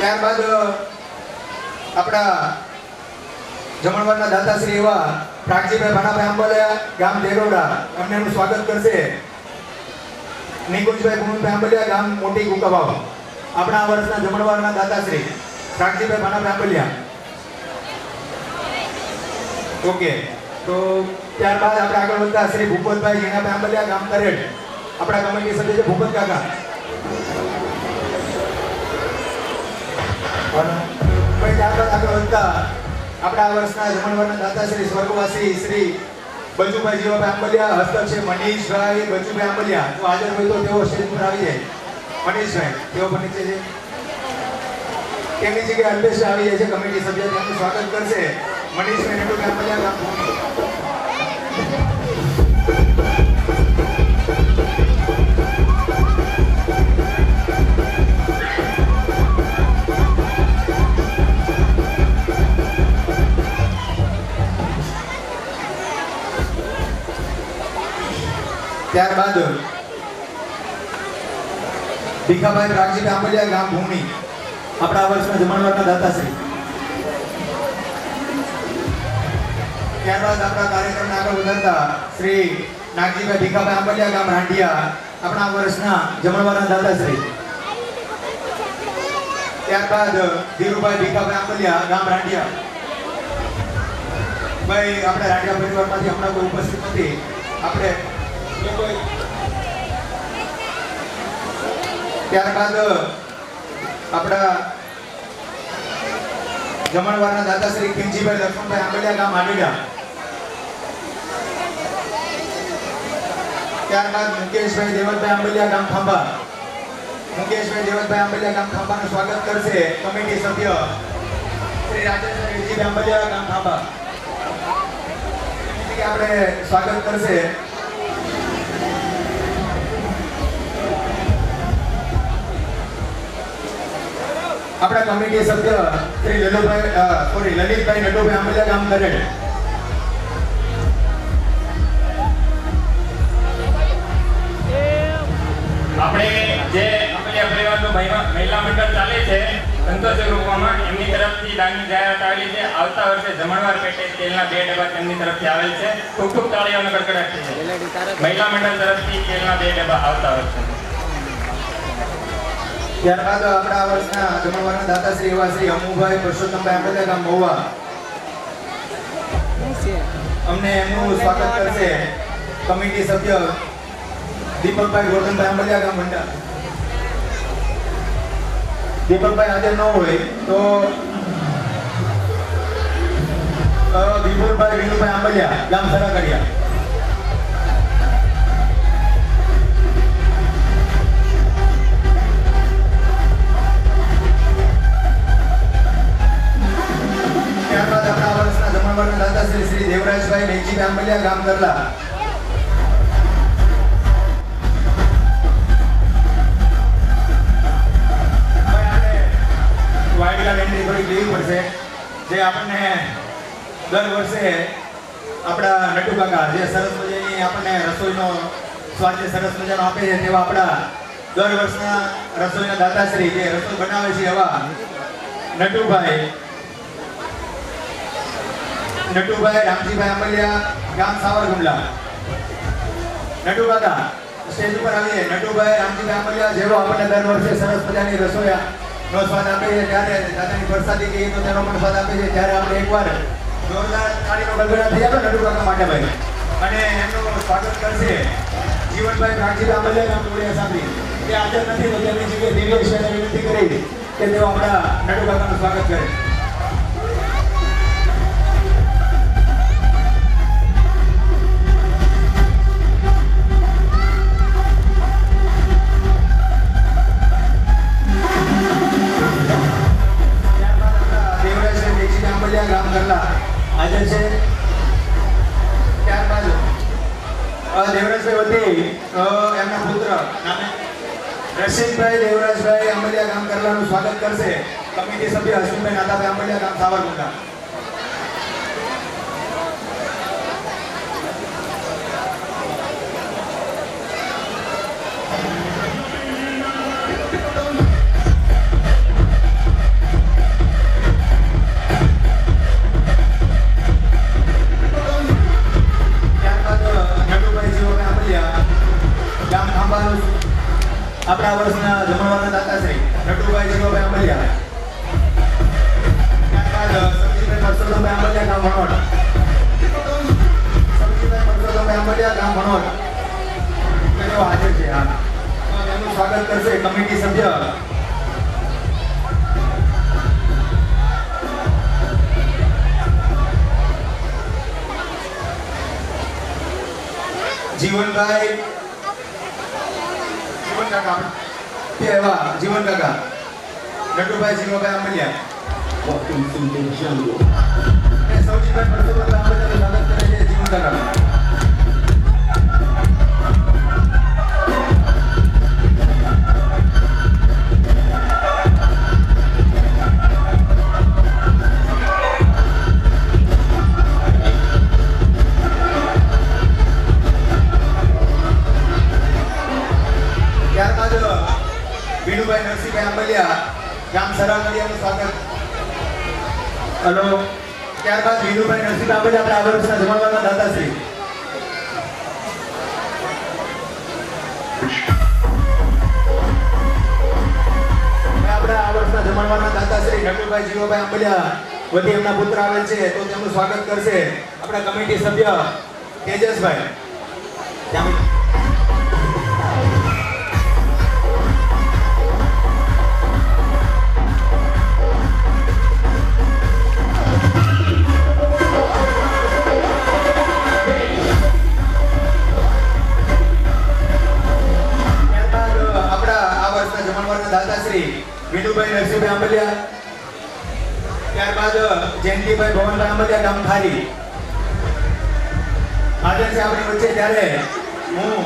ત્યારબાદ આપણા જમણવારના દાતાશ્રી એવા પ્રાગજીભાઈ ભાણાભાઈ આંબલિયા ગામ દેરોડા એમને એનું સ્વાગત કરશે નિકુંજભાઈ ગુણભાઈ આંબલિયા ગામ મોટી કુકાવાવ. આપણા આ વર્ષના જમણવારના દાતાશ્રી પ્રાગજીભાઈ ભાણાભાઈ આંબલિયા. ઓકે તો ત્યારબાદ આપણે આગળ વધતા શ્રી ભૂપતભાઈ જીણાભાઈ આંબલિયા ગામ તરેડ આપણા કમિટી સભ્ય છે ભૂપત કાકા. ભાઈ ત્યારબાદ આગળ વધતા આપણા આ વર્ષના જમણવારના દાતાશ્રી સ્વર્ગવાસી શ્રી બચુભાઈ જીવાભાઈ આંબલિયા. હસ્તક છે મનીષભાઈ બચુભાઈ આંબલિયા. તો હાજર હોય તો તેઓ સ્ટેજ પર આવી જાય. મનીષભાઈ તેઓ પણ નીચે છે. તેમની જગ્યાએ અલ્પેશ આવી જાય છે કમિટી સભ્ય. તેમનું સ્વાગત કરશે મનીષભાઈ નટુભાઈ આંબલિયા ગામ ભૂમિ. ત્યારબાદ ભીખાભાઈ રાગજીભાઈ આંબલિયા ગામ ભૂમિ આપણા આ વર્ષના જમણવારના દાતાશ્રી. ત્યારબાદ આપણા કાર્યક્રમને આગળ વધારતા શ્રી નાગજીભાઈ ભીખાભાઈ આંબલિયા ગામ રાંડિયા આપણા આ વર્ષના જમણવારના દાતાશ્રી. ત્યારબાદ ધીરુભાઈ ભીખાભાઈ આંબલિયા ગામ રાંડિયા. ભાઈ આપણે રાંડિયા પરિવારમાંથી હમણાં કોઈ ઉપસ્થિત નથી. આપણે ત્યારબાદ આપણા જમણવારના દાદાશ્રી ખીમજીભાઈ લક્ષ્મણભાઈ આંબલિયા ગામ આડેડા. ત્યારબાદ મુકેશભાઈ દેવતભાઈ આંબલિયા ગામ ખાંભા. મુકેશભાઈ દેવતભાઈ આંબલિયા ગામ ખાંભાનું સ્વાગત કરશે કમિટી સભ્ય શ્રી રાજેશભાઈ વિજયભાઈ આંબલિયા ગામ ખાંભા. આપણે સ્વાગત કરશે આપણા કમિટી સભ્ય શ્રી લલિતભાઈ નટુભાઈ આંબલિયા ગામ દરેડ. આપણે જે આંબલિયા પરિવારનું મહિલા મંડળ ચાલે છે સંતોષ ગ્રુપમાં એમની તરફથી દાનની જાહેરાત આવેલી છે. આવતા વર્ષે જમણવાર પેટે તેલના 2 ડબ્બા તેમની તરફથી આવેલ છે. ખૂબ ખૂબ તાળીઓનો કડકડાટ છે. મહિલા મંડળ તરફથી તેલના 2 ડબ્બા આવતા વર્ષે. ત્યારબાદ આપણા આ વર્ષના જમણવારના દાતાશ્રી એવા શ્રી અમુભાઈ પરસોત્તમભાઈ આંબલિયા ગામ મહુવા. અમને એમનું સ્વાગત કરશે કમિટી સભ્ય દીપકભાઈ ગોરધનભાઈ આંબલિયા ગામ મંડા. દીપકભાઈ હાજર ન હોય તો વિપુલભાઈ વિનુભાઈ આંબલિયા ગામ સરાકડિયા. ત્યારબાદ આપણા વર્ષના જમણવારના દાદાશ્રી શ્રી દેવરાજભાઈ મેઘજીભાઈ આંબલિયા ગામ કરલા. વાયડીલા બેનની થોડી લેવી પડશે જે આપણને દર વર્ષે આપણા નટુ કાકા જે સરસ મજાની આપણને રસોઈનો સ્વાદ જે સરસ મજાનો આપે છે તેવા આપણા દર વર્ષના રસોઈના દાતાશ્રી જે રસોઈ બનાવે છે એવા નટુભાઈ રામજીભાઈ આંબલિયા ગામ સાવરગુંડલા. નટુ કાકા સ્ટેજ ઉપર આવીએ. નટુભાઈ રામજીભાઈ આંબલિયા જેવો આપણને દર વર્ષે સરસ મજાની રસોઈ નો સ્વાદ આપે છે ત્યારે દાદાની પ્રસાદી કહીએ તો તેનો પણ સ્વાદ આપે છે ત્યારે આપણે એકવાર જોરદાર તાળીનો ગડગડાટ થઈ આપણે નટુ કાકા માટે ભાઈ. અને એમનું સ્વાગત કરશે જીવનભાઈ રામજીભાઈ આંબલિયા ગામ ટોળિયા સાબરી. તે હાજર નથી તો તેમની જગ્યાએ દિવ્યેશભાઈને વિનંતી કરી કે તેઓ આપણા નટુ કાકાનું સ્વાગત કરે. ગામ કરલા હાજર છે. ત્યારબાદ દેવરાજભાઈ વતી એમના પુત્ર નામે રશીદભાઈ દેવરાજભાઈ આંબલિયા ગામ કરલાનું સ્વાગત કરશે કમિટી સભ્ય હસમુભાઈ નાતાભાઈ આંબલિયા ગામ સાવરકુંડલા. આપણા વર્ષના જમણવારના દાતાશ્રી નટુભાઈ જીવાભાઈ આંબલિયા. ત્યારબાદ સબજીભાઈ પરસોત્તમભાઈ આંબલિયા ગામ ભણોટ. સબજીભાઈ પરસોત્તમભાઈ આંબલિયા ગામ ભણોટ તેઓ હાજર છે. હા, એમનું સ્વાગત કરશે કમિટી સભ્ય જીવનભાઈ જીવન કાકા નટુભાઈ જીવાભાઈ આંબલિયા. સૌજીભાઈ પરસોત્તમ આંબલિયાનું સ્વાગત કરે છે જીવન કાકા. ત્યારબાદ વિનુભાઈ નરસિંહભાઈ આંબલિયા ગામ સરાવડિયાનું સ્વાગત. હલો. ત્યારબાદ વિનુભાઈ નરસિંહભાઈ આંબલિયા આપણા આ વર્ષના જમાડવાના દાતાશ્રી. આપણા આ વર્ષના જમાડવાના દાતાશ્રી નટુભાઈ જીવાભાઈ આંબલિયા વતી એમના પુત્ર આવેલ છે તો તેમનું સ્વાગત કરશે આપણા કમિટી સભ્ય તેજસભાઈ. દાતાશ્રી વિનુભાઈ નરસિંહભાઈ આંબલિયા. ત્યારબાદ જયંતિભાઈ ભવનભાઈ આંબલિયા ગામ ખારી હાજર છે આપણી વચ્ચે. ત્યારે હું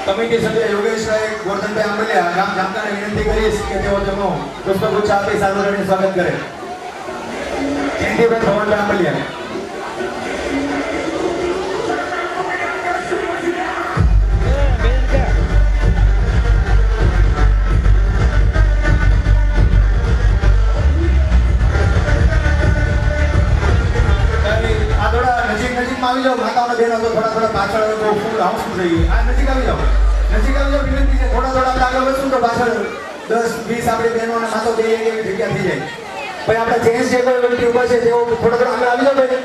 કમિટી સભ્ય યોગેશભાઈ ગોરધનભાઈ આંબલિયા ગામ જામકાને વિનંતી કરીશ કે તેઓ તેમનું પુષ્પગુચ્છ આપી સાદુરણીનું સ્વાગત કરે. જયંતિભાઈ ભવનભાઈ આંબલિયા. આવી જાઓ માતાઓના બેનો તો થોડા પાછળ તો ફૂલ હાઉસ થઈ આ નજીક આવી જાઓ વિનંતી છે. થોડા આપણે આગળ વધશું તો પાછળ 10-20 આપણી બહેનો અને માતાઓ બે એવી જગ્યા થઈ જાય. ભાઈ આપણે જેન્ટ્સ જે કોઈ વ્યક્તિ ઊભા છે તેઓ થોડા આગળ આવી જાઓ ભાઈ.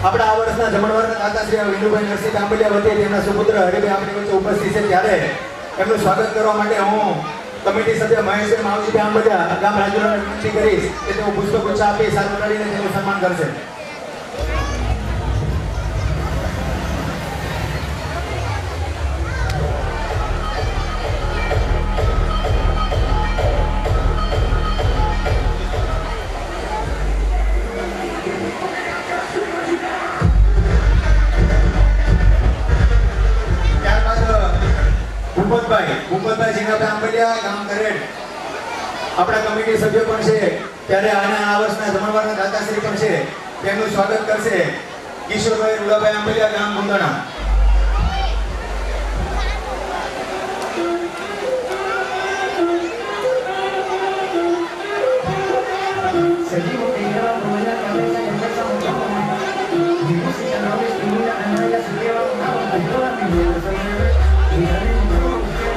આપણા આ વર્ષના જમણવારના દાતાશ્રી વિનુભાઈ નરસિંહ આંબલિયા વતી તેમના સુપુત્ર હરિભાઈ આપણી વચ્ચે ઉપસ્થિત છે. ત્યારે એમનું સ્વાગત કરવા માટે હું કમિટી સભ્ય મહેશભાઈ માવજીભાઈ આંબલિયા ગામ રાજુલાને વિનંતી કરીશ કે તેઓ પુષ્પગુચ્છ આપી સારું કરીને તેનું સન્માન કરશે. ભૂપતભાઈ જીનાભાઈ આંબલિયા ગામ કરેડ આપણા કમિટી સભ્ય પણ છે. ત્યારે આના આ વર્ષના જમણવારના દાતાશ્રી પણ છે તેમનું સ્વાગત કરશે કિશોરભાઈ રૂડાભાઈ આંબલિયા ગામ ગુંદાણા.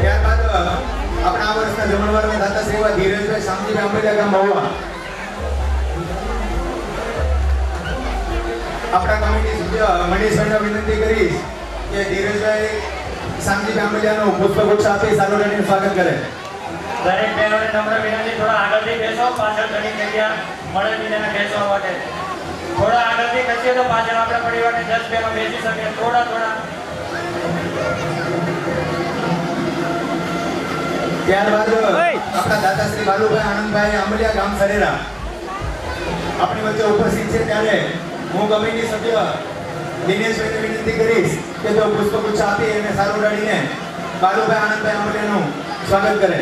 ત્યારબાદ આપણા આ વર્ષના જમણવારના દાતાશ્રી એવા ધીરજભાઈ શામજીભાઈ આંબલિયા ગામ મહુવા. આપણા કમિટી સભ્ય મનીષભાઈને વિનંતી કરીશ કે ધીરજભાઈ શામજીભાઈ આંબલિયાનું પુષ્પગુચ્છ આપી સારું સ્વાગત કરે. દરેક બહેનોને નમ્ર વિનંતી થોડા આગળથી બેસો. પાછળ ઘણી જગ્યા મળે બીજાને બેસવા માટે. થોડા આગળથી બેસીએ તો પાછળ આપણે પરિવારને 10 બહેનો બેસી શકીએ. થોડા ત્યારબાદ આપણા દાદાશ્રી બાલુભાઈ આનંદભાઈ આંબલિયા ગામ સરેરા આપણી વચ્ચે ઉપસ્થિત છે. ત્યારે હું કમિટી સભ્ય દિનેશભાઈને વિનંતી કરીશ કે તેઓ પુષ્પગુચ્છ આપી અને સારું ઉડાડીને બાલુભાઈ આનંદભાઈ આંબલિયાનું સ્વાગત કરે.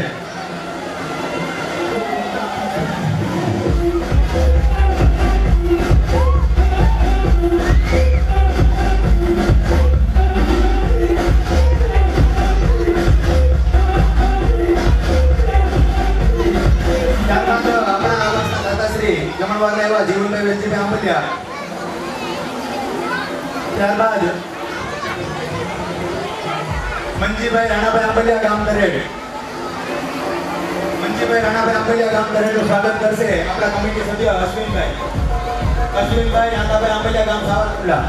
જમણવારના એવા જીવનભાઈ વેચીભાઈ આંબલિયા. ત્યારબાદ મંજીભાઈ રાણાભાઈ આંબલિયા ગામ દરેડ. મંજીભાઈ રાણાભાઈ આંબલિયા ગામ દરેડનું સ્વાગત કરશે આપણા કમિટી સભ્ય અશ્વિનભાઈ નાનાભાઈ આંબલિયા ગામ સાવરકુંડલા.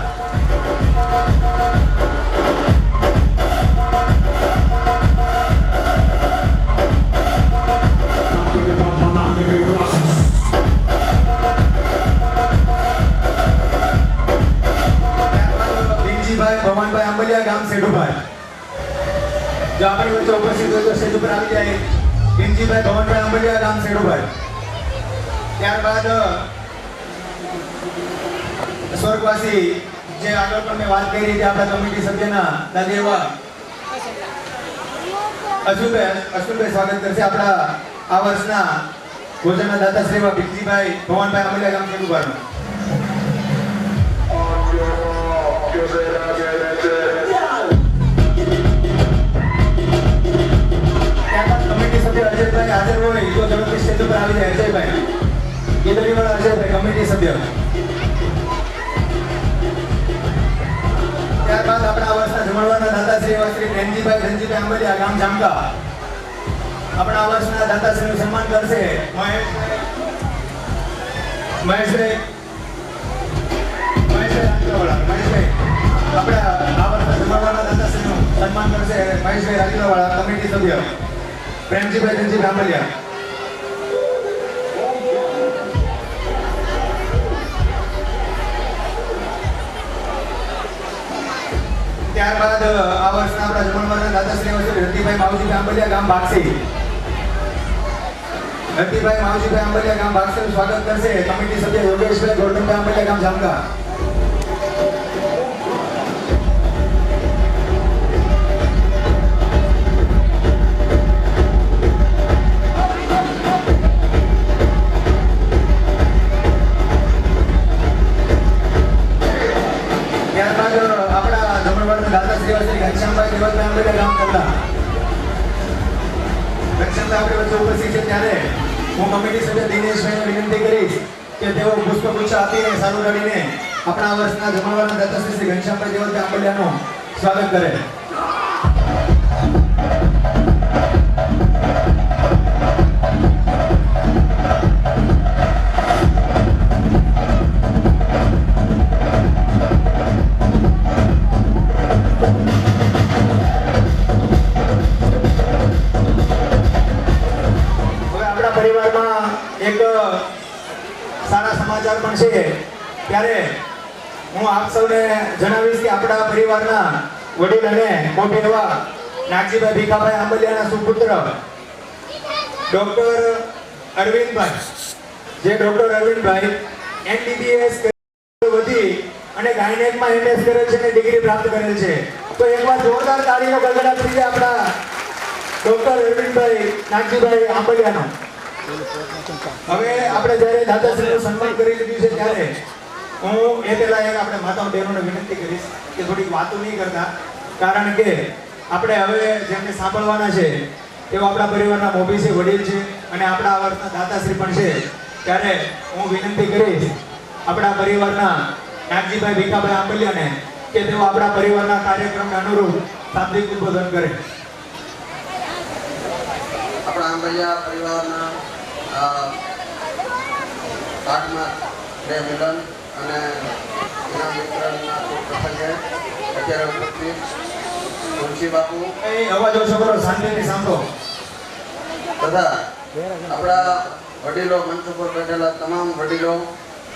ભવનભાઈ આંબલિયા આંબલિયા ગામ સેડુભાઈ જો આપણી વચ્ચે ઉપસ્થિત હોય તો સ્ટેજ ઉપર આવી જાય કિંજીભાઈ ભવનભાઈ આંબલિયા ગામ સેડુભાઈ ત્યારબાદ સ્વર્ગવાસી જે આગળ પણ મેં વાત કરી કે આપણા કમિટી સભ્યના દાદી એવા અશ્વિનભાઈ સ્વાગત કરશે આપણા આ વર્ષના ભોજનના દાતા શ્રી એવા ભીખજીભાઈ ભવનભાઈ આંબલિયા ગામ સેડુભાઈ કમિટી સભ્ય અજયભાઈ હાજર હોય તો ઝડપથી સ્ટેજ ઉપર આવી જાય અજયભાઈ ગીતડીવાળા અજયભાઈ કમિટી સભ્ય ત્યારબાદ આપણા વર્ષના જમણવારના દાતાશ્રી એવા શ્રી પ્રેમજીભાઈ ધનજીભાઈ આંબલિયા ગામ જામકા આપણા વર્ષના દાતાશ્રીનું સન્માન કરશે મહેશભાઈ રાજુલાવાળા આપણા આ વર્ષના જમણવારના દાતાશ્રીનું સન્માન કરશે મહેશભાઈ રાજુલાવાળા કમિટી સભ્ય પ્રેમજીભાઈ ધનજીભાઈ આંબલિયા ત્યારબાદ આ વર્ષના આપણા જમણવારના દાતાશ્રી રતિભાઈ માવજીભાઈ આંબલિયા ગામ બાગસી રતિભાઈ માવજીભાઈ આંબલિયા ગામ બાગસીનું સ્વાગત કરશે કમિટી સભ્ય યોગેશભાઈ ગોરધનભાઈ આંબલિયા ગામ જામકા ઘનશ્યામભાઈ દેવતભાઈ આંબલિયા ગામ કરતા ઘનશ્યામભાઈ આપણી વચ્ચે ઉપસ્થિત છે ત્યારે હું કમિટી સભ્ય દિનેશભાઈને વિનંતી કરીશ કે તેઓ પુષ્પગુચ્છ આપીને સારું રડીને આપણા વર્ષના જમણવારના દાતાશ્રી શ્રી ઘનશ્યામભાઈ દેવતભાઈ આંબલિયાનું સ્વાગત કરે પરિવારમાં એક સારા સમાચાર પણ છે ત્યારે હું આપ સૌને જણાવીશ કે આપણા પરિવારના વડીલ અને મોટી એવા નાગજીભાઈ ભીખાભાઈ આંબલિયાના સુપુત્ર ડોક્ટર અરવિંદભાઈ જે ડોક્ટર અરવિંદભાઈ MBBS વધી અને ગાયનેકમાં MS કરેલ છે અને ડિગ્રી પ્રાપ્ત કરેલ છે તો એકવાર જોરદાર તાળીનો ગગડાટ થઈ જાય આપણા ડોક્ટર અરવિંદભાઈ નાગજીભાઈ આંબલિયાનો હવે આપણે જ્યારે દાદાશ્રીનું સન્માન કરી લીધું છે ત્યારે હું એ પહેલા એક આપણે માતાઓ બહેનોને વિનંતી કરીશ કે થોડીક વાતો નહીં કરતા કારણ કે આપણે હવે જેમને સાંભળવાના છે તેઓ આપણા પરિવારના મોભી છે વડીલ છે અને આપણા આ વર્ષના દાતાશ્રી પણ છે ત્યારે હું વિનંતી કરીશ આપણા પરિવારના નાગજીભાઈ ભીખાભાઈ આંબલિયાને કે તેઓ આપણા પરિવારના કાર્યક્રમને અનુરૂપ શાબ્દિક ઉદ્બોધન કરે આપણા આંબલિયા પરિવારના પાઠમાં પ્રેમ મિલન અને એના મિત્રના પ્રસંગે અત્યારે ઉપસ્થિત તુલસી બાપુ અવાજ ઓછો કરો શાંતિથી સાંભળો તથા આપણા વડીલો મંચ ઉપર બેઠેલા તમામ વડીલો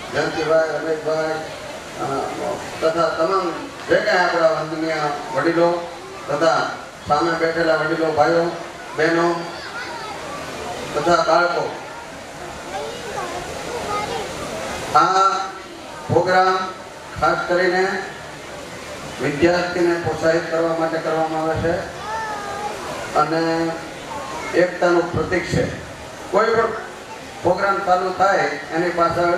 જયંતિભાઈ રમેશભાઈ તથા તમામ જે કાંઈ આપણા વંદનીય વડીલો તથા સામે બેઠેલા વડીલો ભાઈઓ બહેનો તથા બાળકો આ પ્રોગ્રામ ખાસ કરીને વિદ્યાર્થીને પ્રોત્સાહિત કરવા માટે કરવામાં આવે છે અને એકતાનું પ્રતીક છે કોઈ પણ પ્રોગ્રામ ચાલુ થાય એની પાછળ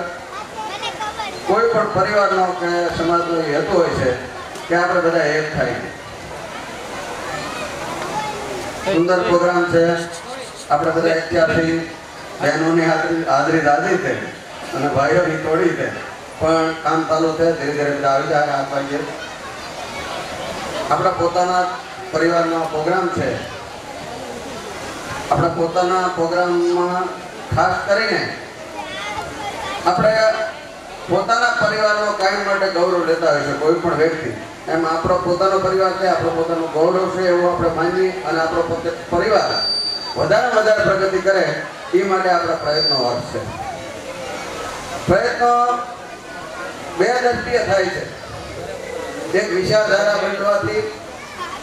કોઈ પણ પરિવારનો કે સમાજનો હેતુ હોય છે કે આપણે બધા એક થાય સુંદર પ્રોગ્રામ છે આપણે બધા એકત્યાથી બહેનોની હાજરી દાદી છે અને ભાઈઓની તોડી છે પણ કામ ચાલુ છે ધીરે ધીરે બધા આવી જાય આ પાડીએ આપણા પોતાના પરિવારનો પ્રોગ્રામ છે આપણા પોતાના પ્રોગ્રામમાં ખાસ કરીને આપણે પોતાના પરિવારનો કાયમ માટે ગૌરવ લેતા હોય છે કોઈ પણ વ્યક્તિ એમ આપણો પોતાનો પરિવાર છે આપણો પોતાનો ગૌરવ છે એવું આપણે માનીએ અને આપણો પરિવાર વધારે પ્રગતિ કરે એ માટે આપણા પ્રયત્નો વધશે પ્રયત્નો બે દ્રષ્ટિએ થાય છે એક વિચારધારા બદલવાથી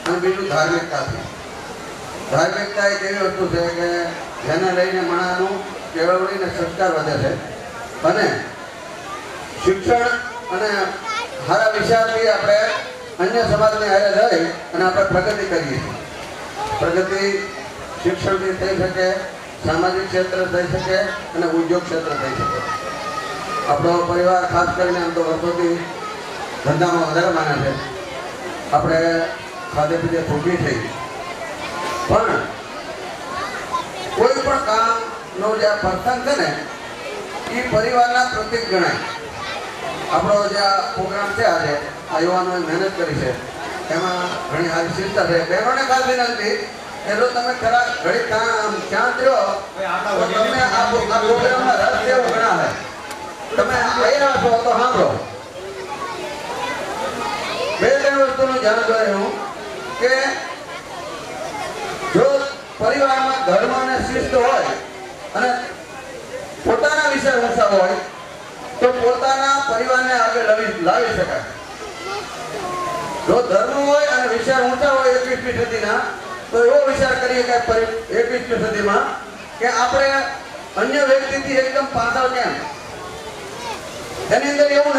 અને બીજું ધાર્મિકતાથી. ધાર્મિકતા એક એવી વસ્તુ છે કે જેને લઈને માણસનું કેળવણી અને સંસ્કાર વધે છે અને શિક્ષણ અને સારા વિચારથી આપણે અન્ય સમાજને હારે રહી અને આપણે પ્રગતિ કરીએ છીએ. પ્રગતિ શિક્ષણથી થઈ શકે, સામાજિક ક્ષેત્ર થઈ શકે અને ઉદ્યોગ ક્ષેત્ર થઈ શકે. આપણો પરિવાર ખાસ કરીને આમ તો વર્ષોથી ધંધામાં વધારે માને છે. આપણે ખાધે પીધે ફૂટી થઈ, પણ કોઈ પણ કામનો જે આ પ્રસંગ છે ને એ પરિવારના પ્રતીક ગણાય. આપણો જે આ પ્રોગ્રામ છે આજે આ યુવાનોએ મહેનત કરી છે એમાં ઘણી સારી શિસ્તા છે. બહેનોને ખાસ વિનંતી કે જો તમે ખરા ઘડી ક્યાં થયો તો તમે આ પ્રોગ્રામમાં રસ જેવું ગણાવે. તમે આવ્યા છો તો સાંભળો. બે ત્રણ વસ્તુનું ધ્યાન દોર્યું કે જો પરિવારમાં ધર્મ અને શિસ્ત હોય અને પોતાના વિશે ઊંચા હોય તો પોતાના પરિવારને આગળ લાવી શકાય. જો ધર્મ હોય અને વિચાર ઊંચા હોય 21મી સદીના તો એવો વિચાર કરીએ કે 21મી સદીમાં કે આપણે અન્ય વ્યક્તિથી એકદમ પાછળ કેમ. એની અંદર એવું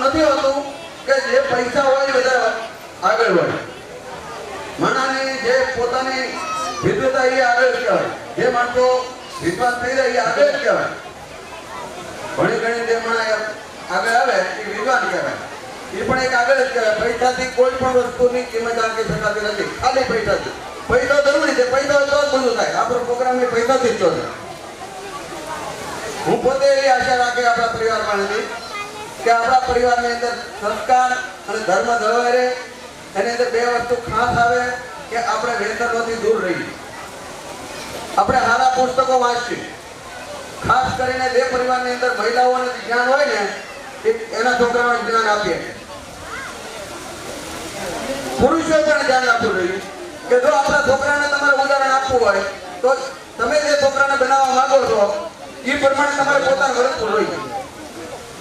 નથી હોતું કે જે પૈસા હોય વધારે આગળ હોય. માણસની જે પોતાની વિદ્વતા એ આગળ કહેવાય. જે માણસો વિશ્વાસ થઈ જાય એ આગળ જ કહેવાય. ઘણી ઘણી જે માણસ આગળ આવે એ વિદ્વાન કહેવાય. એ પણ એક આગળ જ કહેવાય. પૈસાથી કોઈ પણ વસ્તુની કિંમત આંકી શકાતી નથી, ખાલી પૈસાથી. પૈસા જરૂરી છે, પૈસા તો જ બધું થાય. આપણો પ્રોગ્રામ એ પૈસાથી જ છે. હું પોતે એવી આશા રાખે આપણા પરિવારમાં નથી કે આપણા પરિવારની અંદર સંસ્કાર અને ધર્મ જળવાઈ રહે. એની અંદર બે વસ્તુ ખાસ આવે કે આપણે વ્યસનોથી દૂર રહીએ, આપણે સારા પુસ્તકો વાંચીએ. ખાસ કરીને જે પરિવારની અંદર મહિલાઓને જ્ઞાન હોય ને એના છોકરાઓને જ્ઞાન આપીએ. પુરુષો પણ ધ્યાન આપવું જોઈએ કે જો આપણા છોકરાને તમારે ઉદાહરણ આપવું હોય તો તમે જે છોકરાને બનાવવા માંગો છો એ પ્રમાણે તમારે પોતાનું વર્તવું જોઈએ.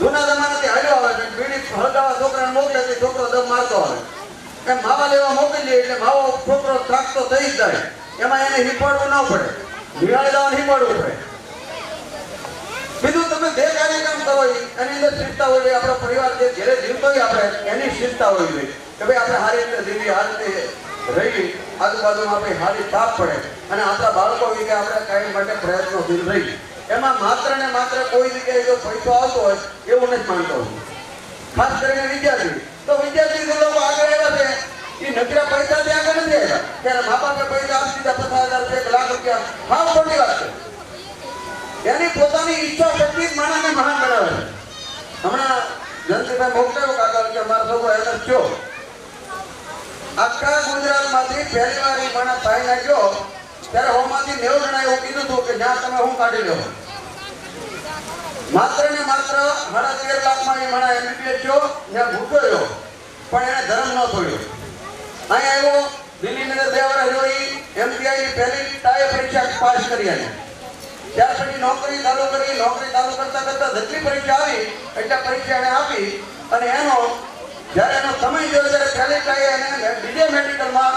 જૂના જમાનાથી હાલ્યો આવે છે બીડી હળગાવા છોકરાને મોકલે છે, છોકરો દમ મારતો આવે. એમ માવા લેવા મોકલી દે એટલે માવો છોકરો થાકતો થઈ જ જાય. એમાં એને હિંપાડવું ન પડે, નિહાળી દેવાનું હિંપાડવું પડે. બીજું તમે જે કાર્યક્રમ કરો એની અંદર શિસ્તા હોય. આપણો પરિવાર જે ઘરે જીવતો હોય આપણે એની શિસ્તા હોવી જોઈએ કે ભાઈ આપણે સારી રીતે જીવી, આ રીતે રહી, આજુબાજુમાં આપણી સારી છાપ પડે અને આપણા બાળકો વિશે આપણે કાયમ માટે પ્રયત્નશીલ રહી. એમાં માત્ર ને માત્ર કોઈ જગ્યાએ જો પૈસો આવતો હોય એવું નથી માનતો હું. ખાસ કરીને વિદ્યાર્થી તો વિદ્યાર્થી જે લોકો આગળ આવ્યા છે એ નકરા પૈસાથી આગળ નથી આવ્યા. ત્યારે મા બાપે પૈસા આપી દીધા 50,000 1 લાખ રૂપિયા, હા ખોટી વાત છે. એની પોતાની ઈચ્છા શક્તિ જ માણસને મહાન બનાવે છે. હમણાં જયંતિભાઈ મોકલાયો કાકા કે મારો છોકરો એને થયો. આખા ગુજરાતમાંથી પહેલી વાર એ માણસ ભાઈ નાખ્યો ત્યારે હોમાંથી 90 જણા એવું કીધું હતું કે જ્યાં તમે હું કાઢી લો. માત્ર ને માત્ર 13.5 લાખમાં એ માણસ MBBS થયો, ત્યાં ભૂખો રહ્યો પણ એને ધર્મ ન છોડ્યો. અહીંયા આવ્યો દિલ્હીની અંદર 2 વર્ષ રહ્યો. MTI ની પહેલી ટાઈ પરીક્ષા પાસ કરી અને ત્યાર પછી નોકરી ચાલુ કરી. નોકરી ચાલુ કરતા કરતા જેટલી પરીક્ષા આવી એટલે પરીક્ષા એને આપી અને એનો જ્યારે એનો સમય જોયો ત્યારે પહેલી ટાઈ એને બીજે મેડિકલમાં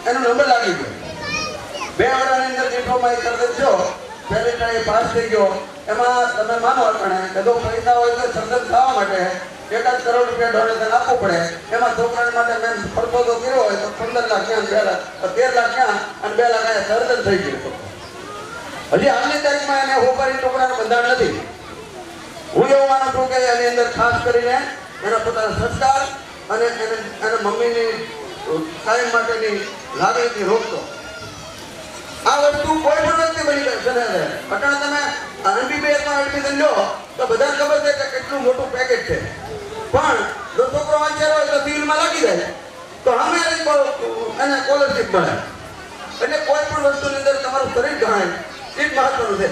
એનો નંબર લાગી ગયો. 2 વર્ષની અંદર ડિપ્લોમા કરી થયો, પહેલી ટાઈ પાસ થઈ ગયો. એમાં તમે માનો પણ કે જો પૈસા હોય તો સર્જન થવા માટે 1 કરોડ રૂપિયા ડોનેશન આપવું પડે. એમાં છોકરાને માટે મેં ખર્ચો તો કર્યો હોય તો 15 લાખ ક્યાં, 2 લાખ, 13 લાખ ક્યાં અને 2 લાખ અહીંયા સર્જન થઈ ગયું. હજી હાલની તારીખમાં એને હોપારી ટુકડાનું બંધારણ નથી. હું એવું માનું છું કે એની અંદર ખાસ કરીને એના પોતાના સંસ્કાર અને એના મમ્મીની કાયમ માટેની લાગણીથી રોકતો. આ વસ્તુ કોઈ પણ વ્યક્તિ બની શકે છે. અટાણે તમે MBBSમાં એડમિશન લો તો બધાને ખબર છે કે કેટલું મોટું પેકેજ છે. પણ જો છોકરો વાંચેલો હોય તો સિવિલમાં લાગી જાય તો અમે એને સ્કોલરશીપ મળે. એટલે કોઈ પણ વસ્તુની અંદર તમારું શરીર ગણાય એ જ મહત્વનું છે.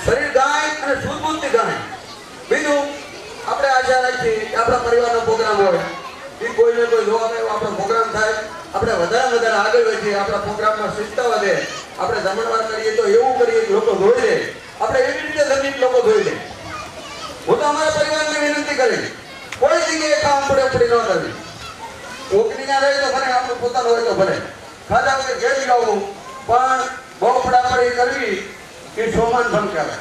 શરીર ગાય અને શુદ્ધ ગાય. બીજું આપણે આશા રાખીએ કે આપણા પરિવારનો પ્રોગ્રામ હોય એ કોઈને કોઈ જોવા એવો આપણો પ્રોગ્રામ થાય. આપણે વધારે આગળ વધીએ, આપણા પ્રોગ્રામમાં શિસ્તા વધે. આપણે જમણવાર કરીએ તો એવું કરીએ કે લોકો જોઈ લે. આપણે એવી રીતે દરેક લોકો જોઈ લે. હું તો અમારા પરિવારને વિનંતી કરી કોઈ જગ્યાએ કામ પડે પડી ન કરવી. કોકની ના રહે તો ભલે, આપણું પોતાનું હોય તો ભલે. ખાધા વગર ઘેર લાવવું, પણ બહુ પડાપડી કરવી એ સોમાન ભંગ કહેવાય.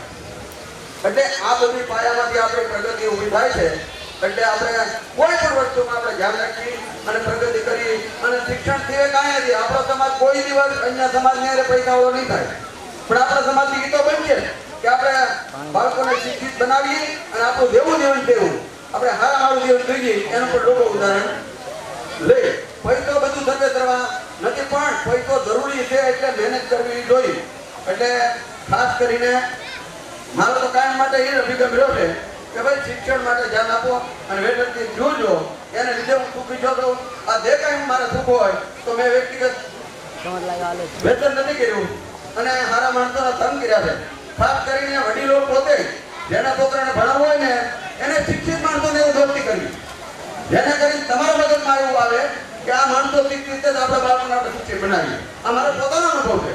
એટલે આ બધી પાયામાંથી આપણે પ્રગતિ ઊભી થાય છે. એટલે આપણે કોઈ પણ વસ્તુમાં આપણે ધ્યાન રાખી અને પ્રગતિ કરી. અને શિક્ષણથી એ કાંઈ નથી. આપણો સમાજ કોઈ દિવસ અન્ય સમાજની હારે પૈસાવાળો નહીં થાય, પણ આપણા સમાજથી એ તો બનશે કે આપણે બાળકોને શિક્ષિત બનાવીએ અને આપણું જેવું જીવન તેવું આપણે સારું જીવન જોઈએ એનું પણ લોકો ઉદાહરણ લે. પૈસો બધું સર્વે કરવા નથી, પણ પૈસો જરૂરી છે એટલે મહેનત કરવી જોઈએ. એટલે ખાસ કરીને મારો તો કાયમ માટે એ અભિગમ રહ્યો છે કે ભાઈ શિક્ષણ માટે ધ્યાન આપો અને વેતનથી જોજો. એને લીધે હું સુખી છો તો આ જે કાંઈ મારે સુખ હોય તો મેં વ્યક્તિગત વેતન નથી કર્યું અને સારા માણસોના ધન કર્યા છે. ખાસ કરીને વડીલો પોતે જેના છોકરાને ભણાવવું હોય ને એને શિક્ષિત માણસોને એવું દોસ્તી કરવી, જેને કરીને તમારા મગજમાં એવું આવે કે આ માણસો શિક્ષિત છે તો આપણા બાળકોને આપણે શિક્ષિત બનાવીએ. આ મારો પોતાનો અનુભવ છે.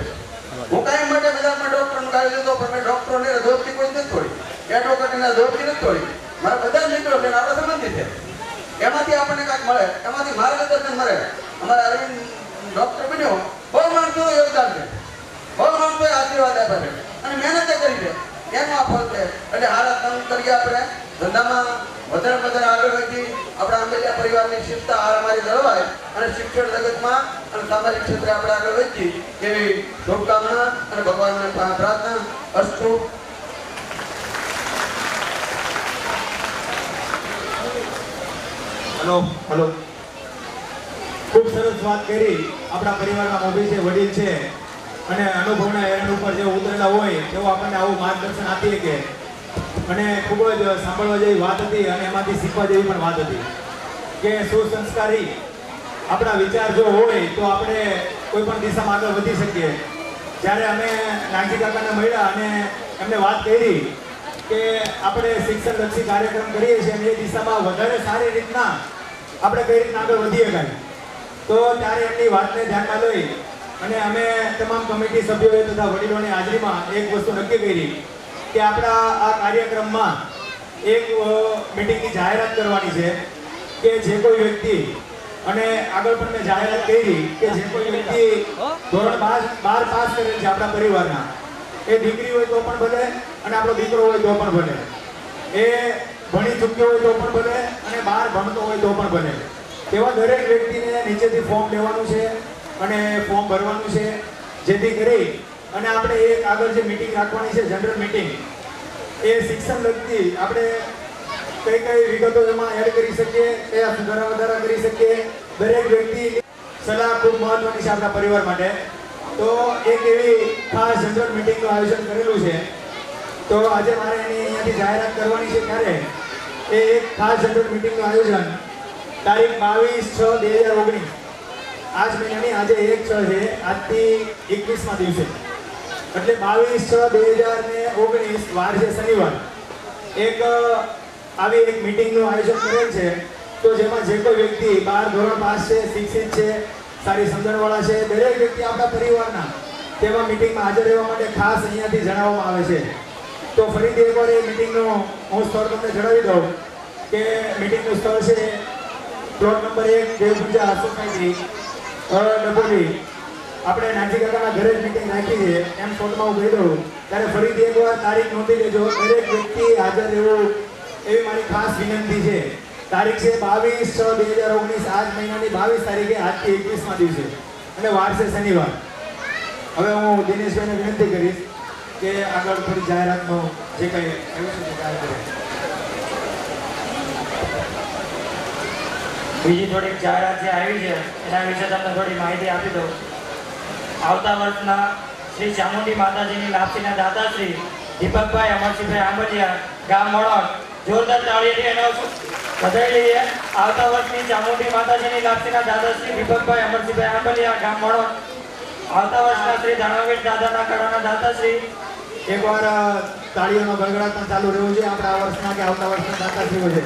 હું કાંઈ માટે બજારમાં ડોક્ટરનું ગાડી લીધો, પણ મેં ડોક્ટરોને દોસ્તી કોઈ નથી છોડી, એડવોકેટને દોસ્તી નથી છોડી. મારા બધા મિત્રો છે, આપણા સંબંધી છે, એમાંથી આપણને કાંઈક મળે, એમાંથી માર્ગદર્શન મળે. અમારા અરવિંદ ડોક્ટર બન્યો, બહુ માણસોનું યોગદાન છે, બહુ માણસોએ આશીર્વાદ આપ્યા છે અને મહેનત કરી છે, એનું આ ફળ છે. એટલે હારા કામ કરીએ આપણે ધંધામાં વધારે આગળ વધી આપણા આંબેલિયા પરિવારની શિસ્તા અમારી જળવાય અને શિક્ષણ જગતમાં અને સામાજિક ક્ષેત્રે આપણે આગળ વધી એવી શુભકામના અને ભગવાનને પ્રાર્થના. અસ્તુ. હલો, ખૂબ સરસ વાત કરી. આપણા પરિવારમાં મોભી છે, વડીલ છે અને અનુભવના એરંડ ઉપર જે ઉતરેલા હોય તેઓ આપણને આવું માર્ગદર્શન આપીએ કે અને ખૂબ જ સાંભળવા જેવી વાત હતી અને એમાંથી શીખવા જેવી પણ વાત હતી કે સુસંસ્કારી આપણા વિચાર જો હોય તો આપણે કોઈ પણ દિશામાં આગળ વધી શકીએ. જ્યારે અમે નાગજી કાકાને મળ્યા અને એમને વાત કરી કે આપણે શિક્ષણલક્ષી કાર્યક્રમ કરીએ છીએ અને એ દિશામાં વધારે સારી રીતના આપણે કઈ રીતના આગળ વધી શકાય, તો ત્યારે એમની વાતને ધ્યાનમાં લઈ અને અમે તમામ કમિટી સભ્યોએ તથા વડીલોની હાજરીમાં એક વસ્તુ નક્કી કરી કે આપણા આ કાર્યક્રમમાં એક મીટિંગની જાહેરાત કરવાની છે કે જે કોઈ વ્યક્તિ, અને આગળ પણ મેં જાહેરાત કરી કે જે કોઈ વ્યક્તિ ધોરણ 12 પાસ કરેલ છે આપણા પરિવારના, એ દીકરી હોય તો પણ ભલે અને આપણો દીકરો હોય તો પણ ભલે, એ ભણી ચૂક્યો હોય તો પણ ભલે અને બહાર ભણતો હોય તો પણ ભલે, તેવા દરેક વ્યક્તિને નીચેથી ફોર્મ લેવાનું છે અને ફોર્મ ભરવાનું છે, જેથી કરી અને આપણે એક આગળ જે મીટિંગ રાખવાની છે જનરલ મીટિંગ, એ શિક્ષણ લગતી આપણે કઈ કઈ વિગતો એમાં એડ કરી શકીએ, કયા સુધારા વધારા કરી શકીએ. દરેક વ્યક્તિ સલાહ ખૂબ મહત્વની છે આપણા પરિવાર માટે. તો એક એવી ખાસ જનરલ મીટિંગનું આયોજન કરેલું છે. તો આજે મારે એની અહીંયાથી જાહેરાત કરવાની છે. ત્યારે એ એક ખાસ જનરલ મીટિંગનું આયોજન તારીખ 22/6/2019 આજ મહિનાની આજે 1/6 છે, આજથી 21મા દિવસે, એટલે 22/6/2019 વાર છે શનિવાર, એક આવી એક મીટિંગનું આયોજન કરેલ છે. તો જેમાં જે કોઈ વ્યક્તિ 12 ધોરણ પાસ છે, શિક્ષિત છે, સારી સમજણવાળા છે, દરેક વ્યક્તિ આપણા પરિવારના તેમાં મીટિંગમાં હાજર રહેવા માટે ખાસ અહીંયાથી જણાવવામાં આવે છે. તો ફરીથી એકવાર એ મીટિંગનું હું સ્થળ તમને જણાવી દઉં કે મીટિંગનું સ્થળ છે પ્લોટ નંબર 1 દેવપૂજા સોસાયટી ડબોલી. આપણે નાગજી કાકાના ઘરે જ મીટિંગ રાખી છે એમ શોર્ટમાં હું કહી દઉં. ત્યારે ફરીથી એકવાર તારીખ નોંધી લેજો, દરેક વ્યક્તિ હાજર રહેવું એવી મારી ખાસ વિનંતી છે. તારીખ છે 22/6/2019 આજ મહિનાની 22 તારીખે, આજથી 21મા દિવસે અને વાર છે શનિવાર. હવે હું દિનેશભાઈને વિનંતી કરીશ કે આગળ થોડી જાહેરાતનો જે કંઈ એવું છે તે જાહેર કરે. બીજી થોડીક જાહેરાત જે આવી છે એના વિશે તમને થોડી માહિતી આપી દઉં. આવતા વર્ષના શ્રી ચામુંડી માતાજીની લાપસીના દાતા શ્રી દીપકભાઈ અમરસિંહભાઈ આંબલિયા, ગામ મોડક, જોરદાર તાળીઓથી એનો વધાવી લઈએ. આવતા વર્ષની ચામુંડી માતાજીની લાપસીના દાદા શ્રી દીપકભાઈ અમરસિંહભાઈ આંબલિયા, ગામ મોડક. આવતા વર્ષના શ્રી દાણાવીર દાદાના કળાના દાતા શ્રી. એકવાર તાળીઓનો ગડગડાટ પણ ચાલુ રહ્યું છે. આપણે આ વર્ષના કે આવતા વર્ષના દાતાશ્રીઓ છે.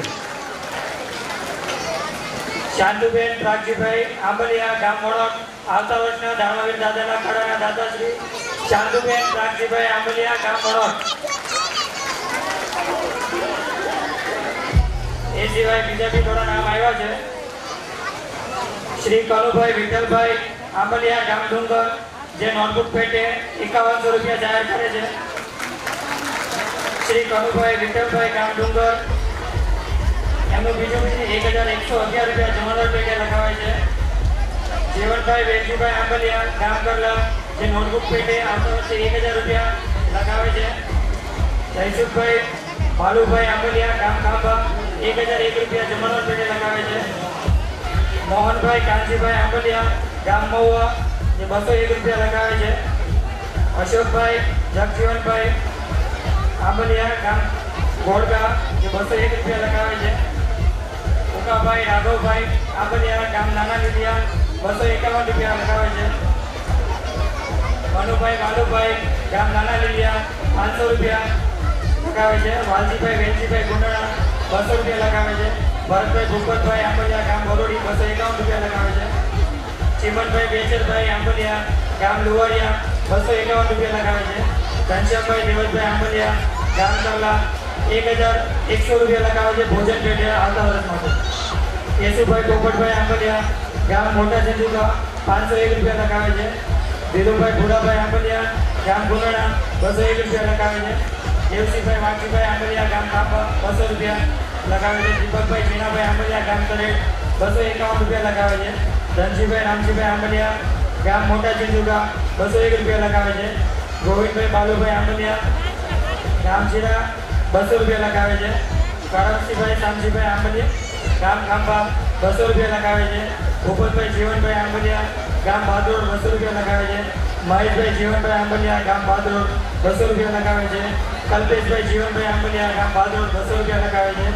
શાંતુબેન પ્રાગજીભાઈ આંબલિયા, ગામ મોડક. આવતા વર્ષના દાણાવીર દાદાના કળાના દાતા શ્રી શાંતુબેન પ્રાગજીભાઈ આંબલિયા, ગામ મોડક. એ સિવાય બીજા બી થોડા નામ આવ્યા છે. શ્રી કનુભાઈ વિઠ્ઠલભાઈ આંબલિયા ગામ ડુંગર, જે નોટબુક પેટે 5100 રૂપિયા જાહેર કરે છે. શ્રી કનુભાઈ વિઠ્ઠલભાઈ ગામ ડુંગર, એમનું બીજું 1111 રૂપિયા જમાનોર પેટે લખાવે છે. જીવનભાઈ વેલજીભાઈ આંબલિયા ગામ કરલા, જે નોટબુક પેટે આવતા વર્ષે 1000 રૂપિયા લખાવે છે. જયસુખભાઈ ભાલુભાઈ આંબલિયા ગામ ખાંભા, 1001 રૂપિયા જમાનોર પેટે લખાવે છે. મોહનભાઈ કાંજીભાઈ આંબલિયા ગામ મહુવા, જે 201 રૂપિયા લખાવે છે. અશોકભાઈ જગજીવનભાઈ આંબલિયા ગામ ગોળગા, જે 201 રૂપિયા લખાવે છે. ઉકાભાઈ રાઘવભાઈ આંબલિયા ગામ નાના લીલિયા, 251 રૂપિયા લખાવે છે. મનુભાઈ વાલુભાઈ ગામ નાના લીલિયા, 500 રૂપિયા લખાવે છે. વાલજીભાઈ વેલજીભાઈ ગુંડણા, 200 રૂપિયા લખાવે છે. ભરતભાઈ ભૂપતભાઈ આંબલિયા ગામ બરોડી, 251 રૂપિયા લખાવે છે. ચિમનભાઈ બેચરભાઈ આંબલિયા ગામ લુવાડિયા, 251 રૂપિયા લખાવે છે. ઘનશ્યામભાઈ દેવતભાઈ આંબલિયા ગામ કરલા, 1100 રૂપિયા લખાવે છે ભોજન પેટે આવતા વર્ષ માટે. કેશુભાઈ પોપટભાઈ આંબલિયા ગામ મોટા ચંદુકા, 501 રૂપિયા લખાવે છે. ધીરુભાઈ ભુરાભાઈ આંબલિયા ગામ ગુંડણા, 201 રૂપિયા લખાવે છે. દેવસિંહભાઈ વાઘજીભાઈ આંબલિયા ગામ કાપા, 200 રૂપિયા લખાવે છે. દીપકભાઈ જીનાભાઈ આંબલિયા ગામ તરેડ, 251 રૂપિયા લખાવે છે. ધનજીભાઈ રામજીભાઈ આંબલિયા ગામ મોટા ચંદુકા, 201 રૂપિયા લખાવે છે. ગોવિંદભાઈ બાલુભાઈ આંબલિયા ગામ જીરા, 200 રૂપિયા લખાવે છે. કરમસિંહભાઈ શામજીભાઈ આંબલિયા ગામ ખાંભા, 200 રૂપિયા લખાવે છે. ભૂપતભાઈ જીવનભાઈ આંબલિયા ગામ બહાદુર, 200 રૂપિયા લખાવે છે. મહેશભાઈ જીવનભાઈ આંબલિયા ગામ બહાદુર, 200 રૂપિયા લખાવે છે. કલ્પેશભાઈ જીવનભાઈ આંબલિયા ગામ બહાદુર, 200 રૂપિયા લખાવે છે.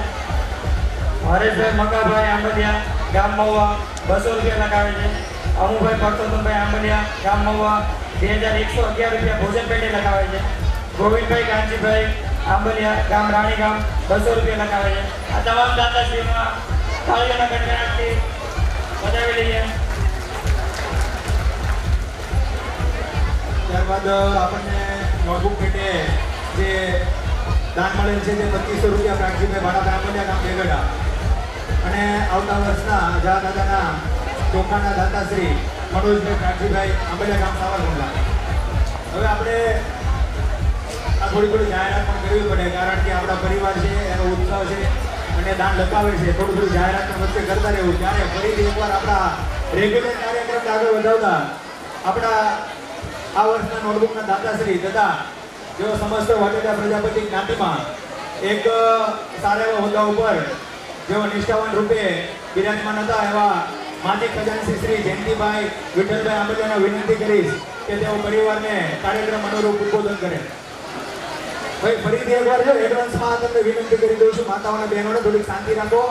હરેશભાઈ મકાભાઈ આંબલિયા ગામ મહુવા, 200 રૂપિયા લખાવે છે. અમુભાઈ પરસોત્તમભાઈ આંબલિયા ગામ મહુવા, 2111 રૂપિયા ભોજન પેટે લખાવે છે. ગોવિંદભાઈ કાંજીભાઈ આંબલિયા ગામ રાણી ગામ, 200 રૂપિયા લખાવે છે. આ તમામ દાતાશ્રીમાં તાળીઓના ગણગણાટથી વધાવી લઈએ. ત્યારબાદ આપણને નોટબુક પેટે જે દાન મળેલ છે તે 2500 રૂપિયા પ્રાગજીભાઈ ભાડાભાઈ આંબલિયા ગામ બેગડા, અને આવતા વર્ષના જા દાદાના ચોખાના દાતાશ્રી મનોજભાઈ પ્રાગજીભાઈ આંબલિયા ગામ સાવરકુંડલા. હવે આપણે આ થોડી જાહેરાત પણ કરવી પડે, કારણ કે આપણા પરિવાર છે, એનો ઉત્સાહ છે અને દાન લખાવે છે. થોડું જાહેરાત વચ્ચે કરતા રહેવું. ત્યારે ફરીથી એકવાર આપણા રેગ્યુલર કાર્યક્રમ આગળ વધાવતા આપણા આ વર્ષના નોટબુકના દાતાશ્રી તથા જેઓ સમસ્ત વાટેડા પ્રજાપતિ જ્ઞાતિમાં એક સારા એવા હોદ્દા ઉપર જેઓ નિષ્ઠાવાન રૂપે બિરાજમાન હતા, એવા માજી ખજાનસી શ્રી જયંતિભાઈ વિઠ્ઠલભાઈ આંબલિયાને વિનંતી કરીશ કે તેઓ પરિવારને કાર્યક્રમ અનુરૂપ ઉદ્બોધન કરે. ભાઈ ફરીથી એકવાર જો એડવાન્સમાં તમને વિનંતી કરી દઉં છું, માતાઓના બહેનોને થોડીક શાંતિ રાખો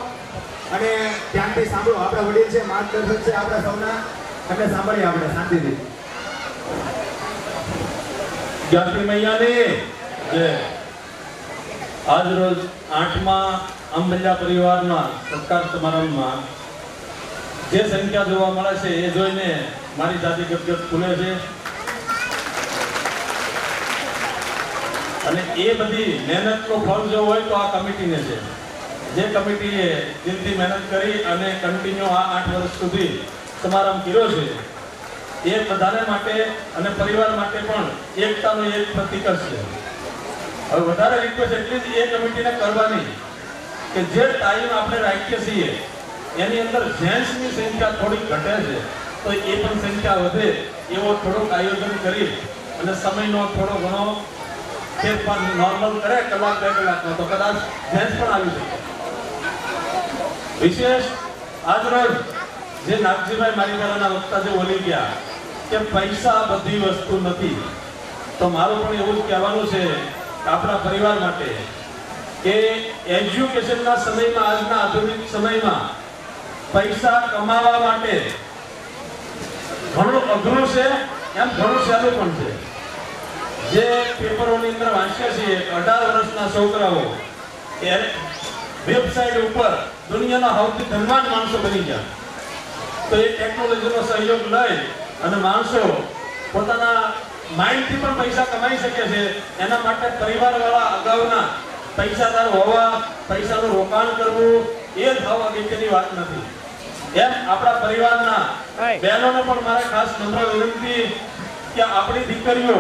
અને ધ્યાનથી સાંભળો. આપણા વડીલ છે, માર્ગદર્શક છે આપણા સૌના, એટલે સાંભળીએ આપણે શાંતિથી. જ્ઞાતિ મૈયાની જય. આજ રોજ 8મા આંબલિયા પરિવારના સત્કાર સમારંભમાં જે સંખ્યા જોવા મળે છે એ જોઈને મારી જાતિ ગદગદ ખુલે છે. અને એ બધી મહેનતનો ફળ જો હોય તો આ કમિટીને છે. જે કમિટીએ દિલથી મહેનત કરી અને કન્ટિન્યુ આ 8 વર્ષ સુધી સમારંભ કર્યો છે, એ બધાને માટે અને પરિવાર માટે પણ એકતાનો એક પ્રતીક છે. હવે વધારે રિક્વેસ્ટ એટલી જ એ કમિટીને કરવાની કે જે ટાઈમ આપણે રાખીએ છીએ એની અંદર જેન્ટ્સની સંખ્યા થોડી ઘટે છે, તો એ પણ સંખ્યા વધે એવો થોડુંક આયોજન કરી અને સમયનો થોડો ઘણો ફેરફાર નોર્મલ કરે, કલાક 2 કલાકનો, તો કદાચ જેન્ટ્સ પણ આવી શકે. વિશેષ આજ રોજ જે નાગજીભાઈ મારી પહેલાના વક્તા જે બોલી ગયા કે પૈસા બધી વસ્તુ નથી, તો મારું પણ એવું જ કહેવાનું છે આપણા પરિવાર માટે કે એજ્યુકેશનના સમયમાં, આજના આધુનિક સમયમાં પૈસા કમાવા માટે ઘણું અઘરું છે, એમ ઘણું સહેલું પણ છે. જે પેપરોની અંદર વાંચ્યા છીએ 18 વર્ષના છોકરાઓ એ વેબસાઇટ ઉપર દુનિયાના સૌથી ધનવાન માણસો બની ગયા. તો એ ટેકનોલોજીનો સહયોગ લઈ અને માણસો પોતાના માઇન્ડથી પણ પૈસા કમાઈ શકે છે. એના માટે પરિવારવાળા અગાઉના પૈસાદાર હોવા, પૈસાનું રોકાણ કરવું, એ થવા અગત્યની વાત નથી. એમ આપણા પરિવારના બહેનોને પણ મારે ખાસ નમ્ર વિનંતી કે આપણી દીકરીઓ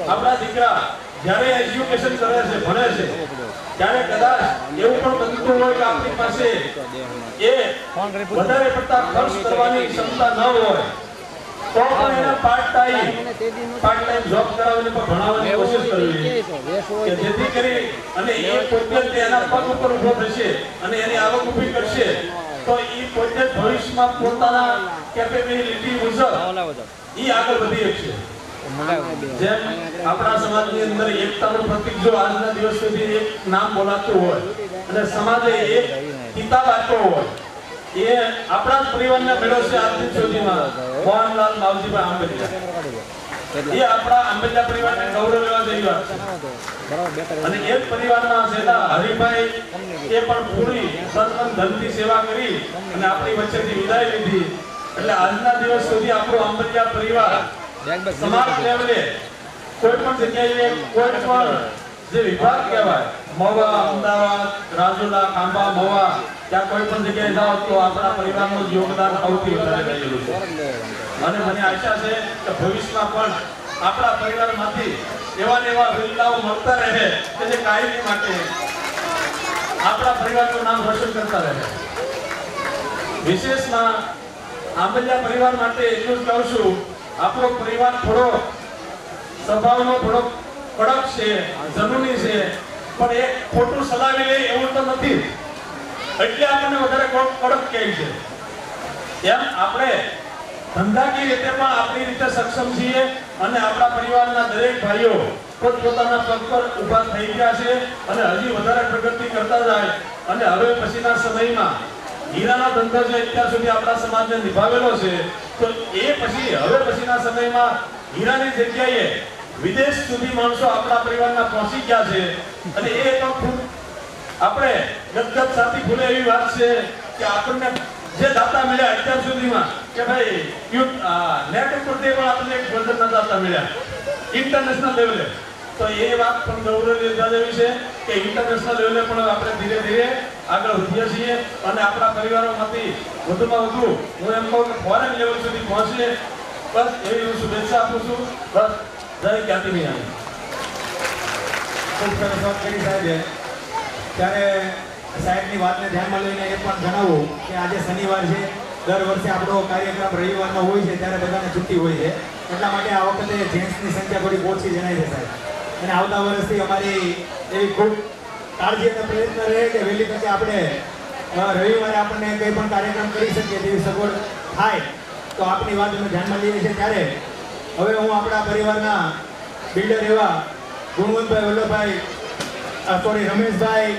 આપણા દીકરા જ્યારે એજ્યુકેશન કરે છે, ભણે છે, ત્યારે કદાચ એવું પણ બનતું હોય કે આપણી પાસે એ વધારે પડતા ખર્ચ કરવાની ક્ષમતા ન હોય તો પણ એને પાર્ટ ટાઈમ જોબ કરાવીને પણ ભણાવવાની કોશિશ કરવી કે જેથી કરી અને એ પોતે એના પગ ઉપર ઊભો થશે અને એની આવક ઊભી કરશે તો એ પોતે ભવિષ્યમાં પોતાના કેપેબિલિટી મુજબ એ આગળ વધી શકશે. જેમ આપણા સમાજની અંદર એકતાનું પ્રતીક જો આજના દિવસ સુધી એક નામ બોલાતું હોય અને સમાજે એક કિતાબ આપ્યો હોય એ આપણા જ પરિવારના મેળો છે આજ દિન સુધીમાં મોહનલાલ માવજીભાઈ આંબેડકર. એ આપણા આંબેડકર પરિવારને ગૌરવ લેવા જેવી વાત છે. અને એ જ પરિવારના છેલ્લા હરિભાઈ એ પણ પૂરી તન ધનથી સેવા કરી અને આપણી વચ્ચેથી વિદાય લીધી. એટલે આજના દિવસ સુધી આપણો આંબેડકર પરિવાર સમાજ લેવલે કોઈ પણ જગ્યાએ કોઈ પણ જે વિભાગ કહેવાય મહુવા, અમદાવાદ, રાજુલા, ખાંભા, મહુવા ત્યાં કોઈ પણ જગ્યાએ જાઓ તો આપણા પરિવારનું યોગદાન સૌથી વધારે રહેલું છે. અને મને આશા છે કે ભવિષ્યમાં પણ આપણા પરિવારમાંથી એવા ને એવા વિરલાઓ મળતા રહે કે જે કાયમી માટે આપણા પરિવારનું નામ રોશન કરતા રહે. વિશેષમાં આંબલિયા પરિવાર માટે એટલું જ કહું છું, આપણો પરિવાર થોડો સ્વભાવનો થોડો કડક છે, જનૂની છે, પણ એ ખોટું સલાવી લે એવું તો નથી એટલે આપણને વધારે કડક કહે છે. એમ આપણે ધંધાકીય રીતે પણ આપણી રીતે સક્ષમ છીએ અને આપણા પરિવારના દરેક ભાઈઓ પોતપોતાના પગ પર ઊભા થઈ ગયા છે અને હજી વધારે પ્રગતિ કરતા જાય. અને હવે પછીના સમયમાં હીરાનો ધંધો જે અત્યાર સુધી આપણા સમાજને નિભાવેલો છે તો એ હવે પછીના સમયમાં હીરાની જગ્યાએ વિદેશ સુધી માણસો આપણા પરિવારના પહોંચી ગયા છે. અને એ તો ખૂબ આપણે ગદગદ સાથી ખુલે એવી વાત છે કે આપણને જે દાતા મળ્યા અત્યાર સુધીમાં કે ભાઈ નેટ ઉપરથી પણ આપણને એક ગોલ્ડનના દાતા મળ્યા ઇન્ટરનેશનલ લેવલે. તો એ વાત પણ ગૌરવ લેવા જેવી છે કે ઇન્ટરનેશનલ લેવલે પણ આપણે ધીરે ધીરે આગળ વધીએ છીએ અને આપણા પરિવારોમાંથી વધુમાં વધુ હું એમ કહું કે ફોરેન લેવલ સુધી પહોંચીએ. બસ એવી હું શુભેચ્છા આપું છું. બસ જય ખ્યાતિ મિયાણી. ખૂબ સરસ વાત કરી સાહેબે. ત્યારે સાહેબની વાતને ધ્યાનમાં લઈને એ પણ જણાવું કે આજે શનિવાર છે. દર વર્ષે આપણો કાર્યક્રમ રવિવારનો હોય છે ત્યારે બધાને છુટ્ટી હોય છે. એટલા માટે આ વખતે જેન્ટ્સની સંખ્યા થોડી ઓછી જણાય છે સાહેબ. અને આવતા વર્ષથી અમારી એવી ખૂબ કાળજી અને પ્રયત્ન રહે કે વહેલી તકે આપણે રવિવારે આપણને કંઈ પણ કાર્યક્રમ કરી શકીએ તેવી સગવડ થાય. તો આપની વાત અમે ધ્યાનમાં લઈએ છીએ. ત્યારે હવે હું આપણા પરિવારના બિલ્ડર એવા ગુણવંતભાઈ વલ્લભભાઈ રમેશભાઈ